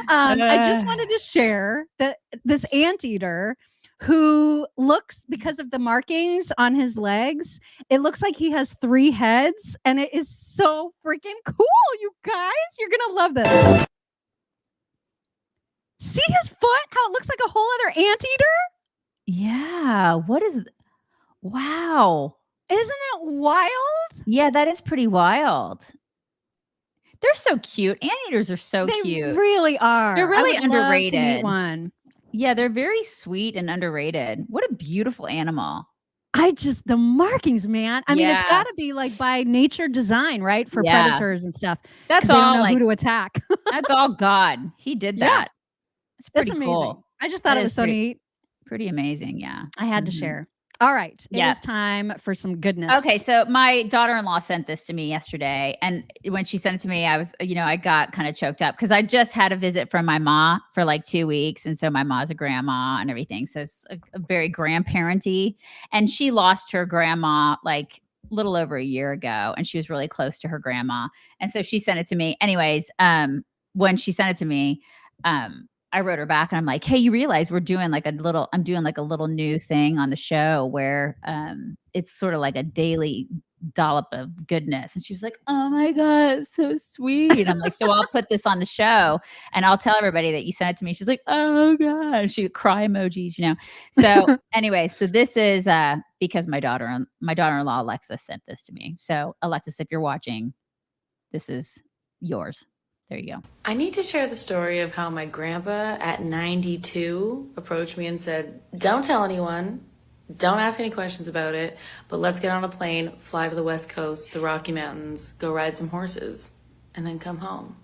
I just wanted to share that this Anteater, who looks, because of the markings on his legs, it looks like he has 3 heads, and it is so freaking cool, you guys. You're gonna love this. See his foot? How it looks like a whole other anteater? Yeah. What is? Wow. Isn't that wild? Yeah, that is pretty wild. They're so cute. Anteaters are so They cute. really are. They're really I would love to underrated. meet one. Yeah, they're very sweet and underrated. What a beautiful animal. The markings, man. I mean, it's Yeah. got to be like by nature design, right? For Yeah. predators and stuff. That's 'Cause they don't all, know like- who to attack. That's all God. He did Yeah. that. It's pretty That's amazing. cool. I just thought That it is was so pretty- neat. Pretty amazing. Yeah. I had to Mhm. share. All right. It Yeah. is time for some goodness. Okay, so my daughter-in-law sent this to me yesterday, and when she sent it to me, I was, I got kind of choked up because I just had a visit from my ma for like 2 weeks, and so my ma's a grandma and everything, so it's a very grandparenty, and she lost her grandma like a little over a year ago, and she was really close to her grandma, and so she sent it to me. Anyways, when she sent it to me, I wrote her back and I'm like, hey, you realize I'm doing like a little new thing on the show where it's sort of like a daily dollop of goodness. And she was like, oh my God, it's so sweet. I'm like, so I'll put this on the show and I'll tell everybody that you sent it to me. She's like, oh God. She cry emojis, So anyway, so this is because my daughter-in-law, Alexis, sent this to me. So Alexis, if you're watching, this is yours. There you go. I need to share the story of how my grandpa at 92 approached me and said, don't tell anyone, don't ask any questions about it, but let's get on a plane, fly to the West Coast, the Rocky Mountains, go ride some horses, and then come home.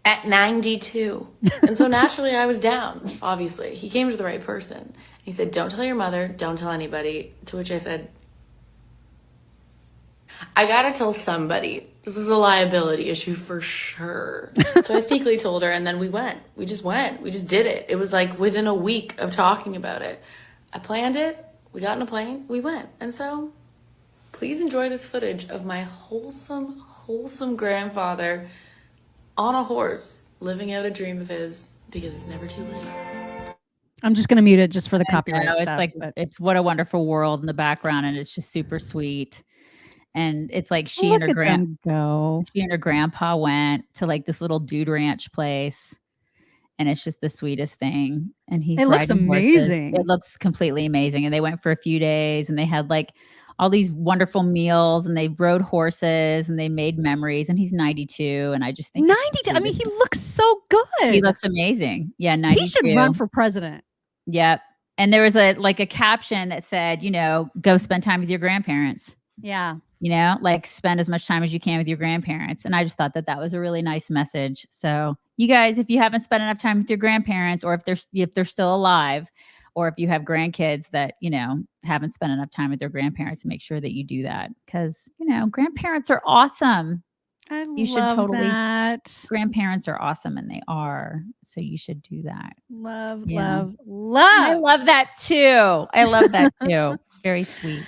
At 92. And so naturally I was down, obviously. He came to the right person. He said, don't tell your mother, don't tell anybody. To which I said, I gotta tell somebody. This is a liability issue for sure. So I sneakily told her, and then we went. We just went. We just did it. It was like within a week of talking about it. I planned it. We got in a plane. We went. And so please enjoy this footage of my wholesome grandfather on a horse living out a dream of his, because it's never too late. I'm just going to mute it just for the copyright It's stuff. like, it's What a Wonderful World in the background, and it's just super sweet. And it's like she and her grandpa went to like this little dude ranch place, and it's just the sweetest thing. And it looks amazing. It looks completely amazing. And they went for a few days, and they had like all these wonderful meals, and they rode horses, and they made memories. And he's 92, and I just think 92. I mean, he looks so good. He looks amazing. Yeah, 92. He should run for president. Yep. And there was a caption that said, go spend time with your grandparents. Yeah. Like spend as much time as you can with your grandparents. And I just thought that was a really nice message. So you guys, if you haven't spent enough time with your grandparents, or if they're still alive, or if you have grandkids that, haven't spent enough time with their grandparents, make sure that you do that. Because, grandparents are awesome. You should totally. That. Grandparents are awesome, and they are. So you should do that. Love. I love that too. It's very sweet.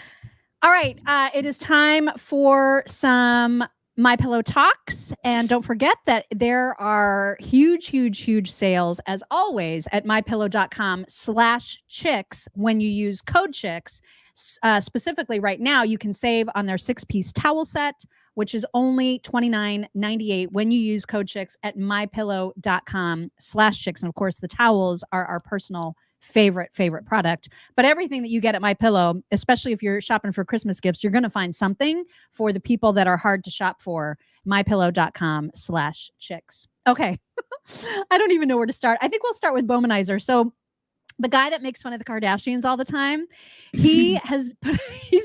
All right. It is time for some MyPillow talks. And don't forget that there are huge sales, as always, at mypillow.com/chicks when you use code chicks. Specifically right now, you can save on their 6-piece towel set, which is only $29.98 when you use code chicks at mypillow.com/chicks. And of course, the towels are our personal favorite product. But everything that you get at MyPillow, especially if you're shopping for Christmas gifts, you're going to find something for the people that are hard to shop for. mypillow.com/chicks. Okay. I don't even know where to start. I think we'll start with Bowmanizer. So the guy that makes fun of the Kardashians all the time, he's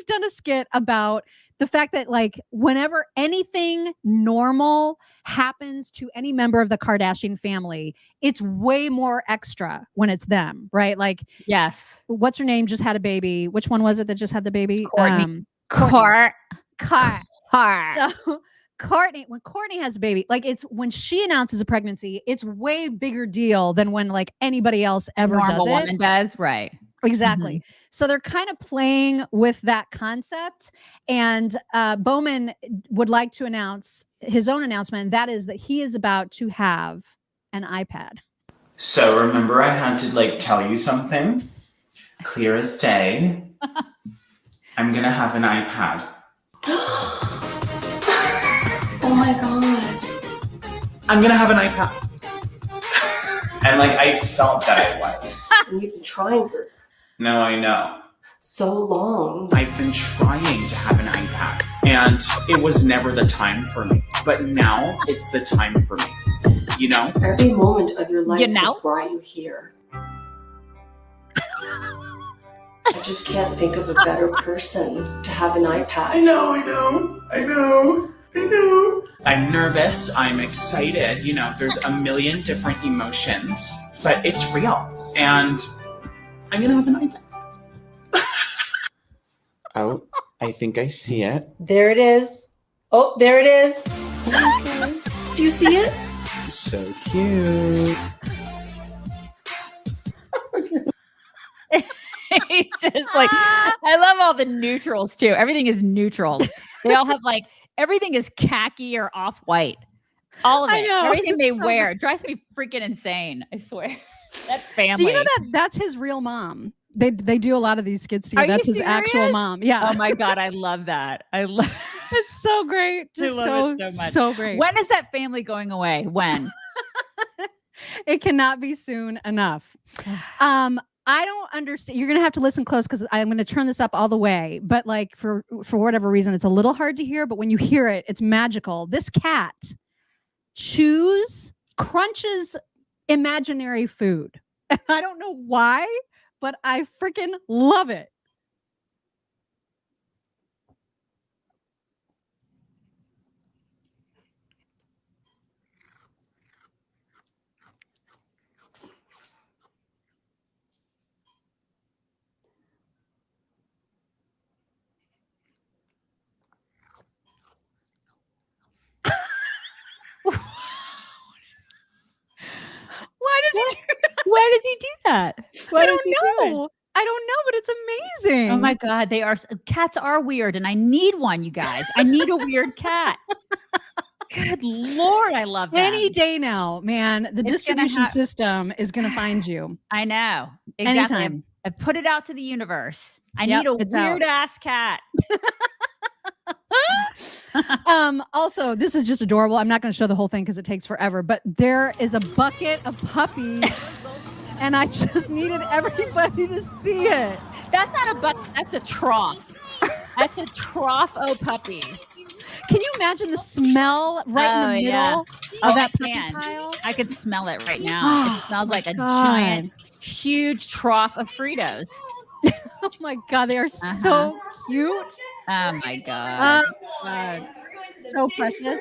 done a skit about the fact that like whenever anything normal happens to any member of the Kardashian family, it's way more extra when it's them, right? Like, yes. What's her name just had a baby? Which one was it that just had the baby? Courtney. So Courtney, when Courtney has a baby, like it's when she announces a pregnancy, it's way bigger deal than when like anybody else ever does it. Woman does, right? Exactly. Mm-hmm. So they're kind of playing with that concept. And Bowman would like to announce his own announcement. And that is that he is about to have an iPad. So remember, I had to tell you something clear as day. I'm going to have an iPad. Oh my God. I'm going to have an iPad. And I felt that it was. You've been trying for No, I know. so long. I've been trying to have an iPad, and it was never the time for me. But now it's the time for me. Every moment of your life You know? has brought you here. I just can't think of a better person to have an iPad. I know. I'm nervous. I'm excited. There's a million different emotions, but it's real. And I'm going to have an iPad. Oh, I think I see it. There it is. Oh, there it is. Do you see it? So cute. He's just like, I love all the neutrals too. Everything is neutrals. They all have like, everything is khaki or off-white. All of it. I know, Everything they it's so wear. It drives me freaking insane. I swear. That family. Do you know that that's his real mom? They do a lot of these skits together. Are you That's his actual serious? mom. Yeah. Oh my God. I love that. I love It's so great. I Just love it so much. so great. When is that family going away? When? It cannot be soon enough. I don't understand. You're going to have to listen close because I'm going to turn this up all the way. But like for whatever reason, it's a little hard to hear. But when you hear it, it's magical. This cat crunches imaginary food. And I don't know why, but I freaking love it. Why does he do that? Why does he do that? What I is don't he know. doing? I don't know, but it's amazing. Oh my God. Cats are weird and I need one, you guys. I need a weird cat. Good Lord. I love that. Any day now, man, the distribution system is going to find you. I know. Exactly. Anytime. I put it out to the universe. I Yep, need a it's out. weird ass cat. Also, this is just adorable. I'm not going to show the whole thing because it takes forever, but there is a bucket of puppies and I just needed everybody to see it. That's not a bucket. That's a trough. That's a trough of puppies. Can you imagine the smell right in the middle of that puppy pile? I could smell it right now. It smells like a giant, huge trough of Fritos. Oh my God, they are so cute. Oh my God. So precious.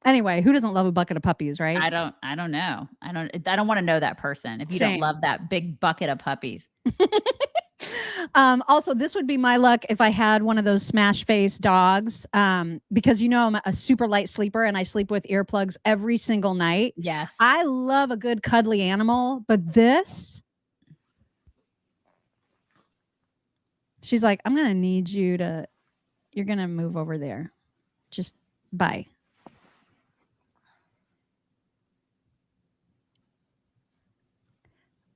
Anyway, who doesn't love a bucket of puppies, right? I don't know. I don't want to know that person if you don't love that big bucket of puppies. Also, this would be my luck if I had one of those smash face dogs, because I'm a super light sleeper and I sleep with earplugs every single night. Yes. I love a good cuddly animal, but this, she's like, I'm going to need you're going to move over there. Just bye.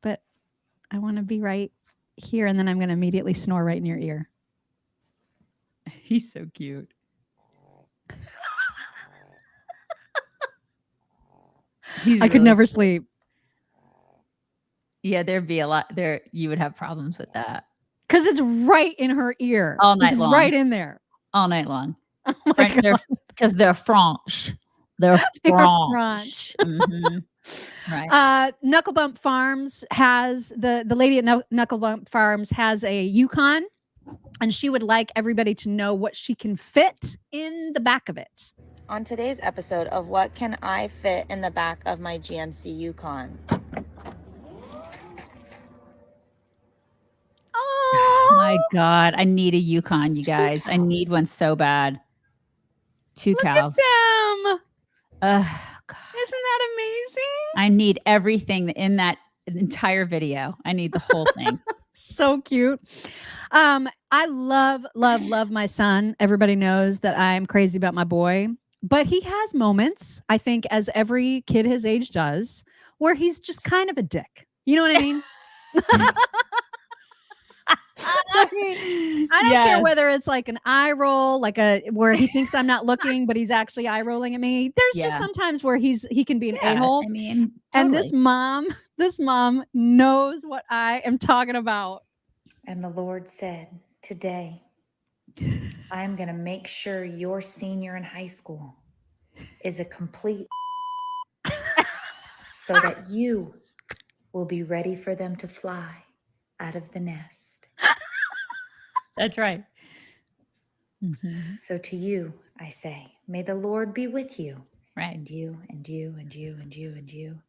But I want to be right here, and then I'm going to immediately snore right in your ear. He's so cute. I could never sleep. Yeah, there'd be a lot there. You would have problems with that. Because it's right in her ear. All night it's long. Right in there. All night long. Oh my God. Because they're French. They're French. French. Mm-hmm. Right. Knuckle Bump Farms has the lady at Knuckle Bump Farms has a Yukon, and she would like everybody to know what she can fit in the back of it. On today's episode of What Can I Fit in the Back of My GMC Yukon? Oh my God. I need a Yukon, you guys. I need one so bad. Two cows. Look at them. God. Isn't that amazing? I need everything in that entire video. I need the whole thing. So cute. I love my son. Everybody knows that I'm crazy about my boy, but he has moments, I think, as every kid his age does, where he's just kind of a dick. You know what I mean? I don't care whether it's like an eye roll, where he thinks I'm not looking, but he's actually eye rolling at me. There's just sometimes where he can be an a-hole. I mean, and this mom knows what I am talking about. And the Lord said, today, I'm going to make sure your senior in high school is a complete so that you will be ready for them to fly out of the nest. That's right. Mm-hmm. So to you, I say, may the Lord be with you. Right. And you, and you, and you, and you, and you.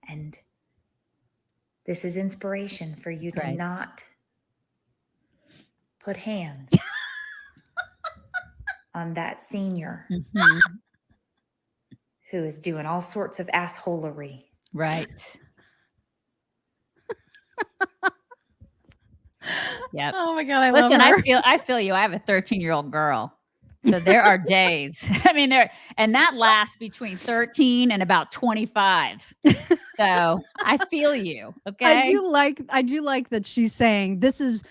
And this is inspiration for you to not put hands on that senior who is doing all sorts of assholery. Right. Yep. Oh my God. Listen, love her. I feel you. I have a 13-year-old girl. So there are days. I mean, and that lasts between 13 and about 25. So I feel you. Okay. I do like that she's saying this is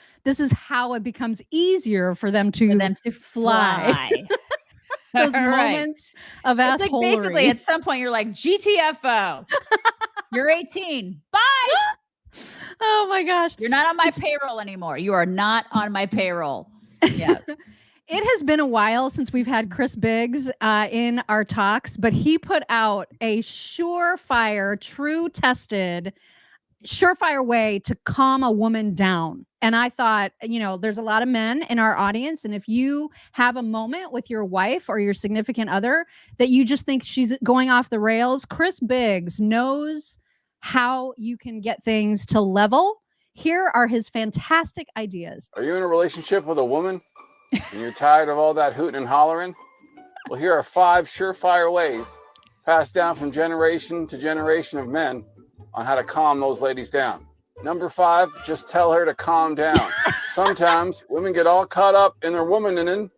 how it becomes easier for them to fly. Those moments of It's assholery. like basically at some point you're like, GTFO. You're 18. Bye. Oh my gosh. You're not on my payroll anymore. You are not on my payroll. Yeah. It has been a while since we've had Chris Biggs in our talks, but he put out a surefire, true-tested, surefire way to calm a woman down. And I thought, there's a lot of men in our audience, and if you have a moment with your wife or your significant other that you just think she's going off the rails, Chris Biggs knows how you can get things to level. Here are his fantastic ideas. Are you in a relationship with a woman and you're tired of all that hooting and hollering? Well, here are 5 surefire ways passed down from generation to generation of men on how to calm those ladies down. Number 5, just tell her to calm down. Sometimes women get all caught up in their womaning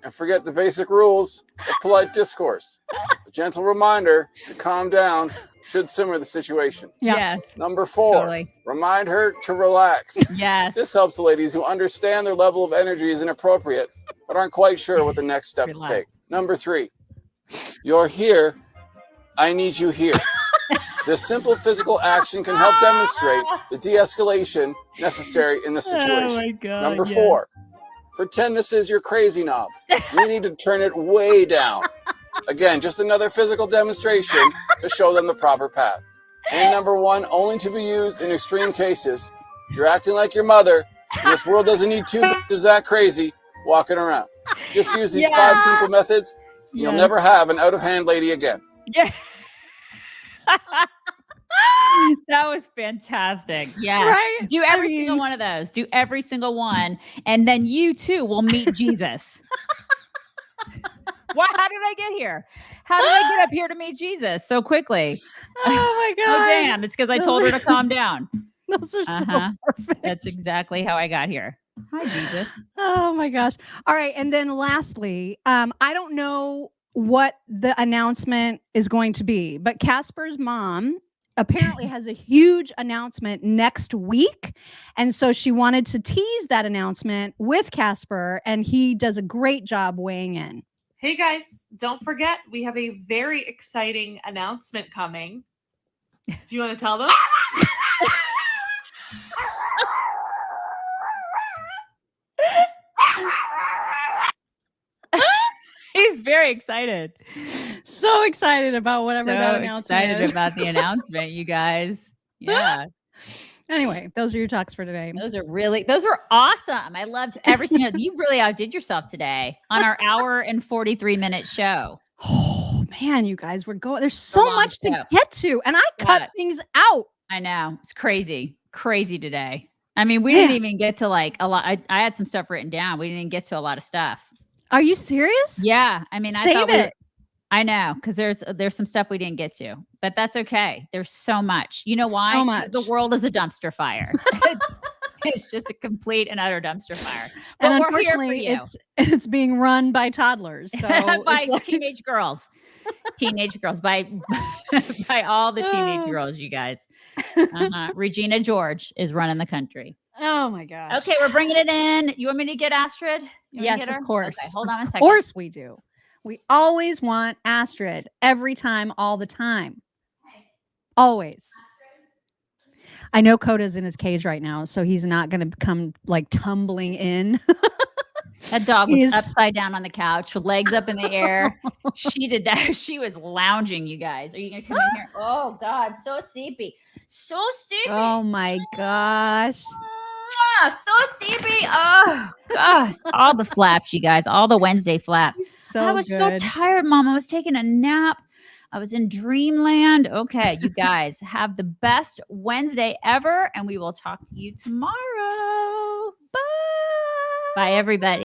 and forget the basic rules of polite discourse. A gentle reminder to calm down should simmer the situation. Yes. Number 4, remind her to relax. Yes. This helps the ladies who understand their level of energy is inappropriate, but aren't quite sure what the next step to take. Number 3, you're here. I need you here. This simple physical action can help demonstrate the de-escalation necessary in this situation. Oh my God, Number 4, pretend this is your crazy knob. You need to turn it way down. Again, just another physical demonstration to show them the proper path. And number 1, only to be used in extreme cases. You're acting like your mother, and this world doesn't need 2 bitches that crazy walking around. Just use these 5 simple methods. You'll never have an out-of-hand lady again. Yeah. That was fantastic. Yeah. Right? Do every single one of those. Do every single one. And then you too will meet Jesus. How did I get here? How did I get up here to meet Jesus so quickly? Oh my God. Oh, damn. It's because I told her to calm down. Those are so perfect. That's exactly how I got here. Hi, Jesus. Oh my gosh. All right. And then lastly, I don't know what the announcement is going to be, but Casper's mom apparently has a huge announcement next week. And so she wanted to tease that announcement with Casper, and he does a great job weighing in. Hey guys, don't forget, we have a very exciting announcement coming. Do you want to tell them? He's very excited. So excited about whatever that announcement excited is. about the announcement, you guys. Yeah. Anyway, those are your talks for today. Those were awesome. I loved every single, you really outdid yourself today on our hour and 43-minute show. Oh man, you guys, there's so much to get to, and I cut things out. I know. It's crazy today. I mean, we didn't even get to like a lot. I had some stuff written down. We didn't even get to a lot of stuff. Are you serious? Yeah. I mean, Save it. I know, because there's some stuff we didn't get to, but that's okay. There's so much. You know why? So much. Because the world is a dumpster fire. It's just a complete and utter dumpster fire. But And we're here for unfortunately, you. it's being run by toddlers. So by teenage girls. Teenage girls, by all the teenage girls, you guys. Regina George is running the country. Oh my gosh. Okay, we're bringing it in. You want me to get Astrid? Yes, of course. Okay, hold on a second. Of course we do. We always want Astrid every time, all the time. Always. I know Coda's in his cage right now, so he's not going to come like tumbling in. That dog was upside down on the couch, legs up in the air. She did that. She was lounging, you guys. Are you going to come in here? Oh, God. So sleepy. So sleepy. Oh, my gosh. So sleepy. Oh, gosh. All the flaps, you guys. All the Wednesday flaps. I was so tired, Mom. I was taking a nap. I was in dreamland. Okay, you guys have the best Wednesday ever, and we will talk to you tomorrow. Bye. Bye, everybody.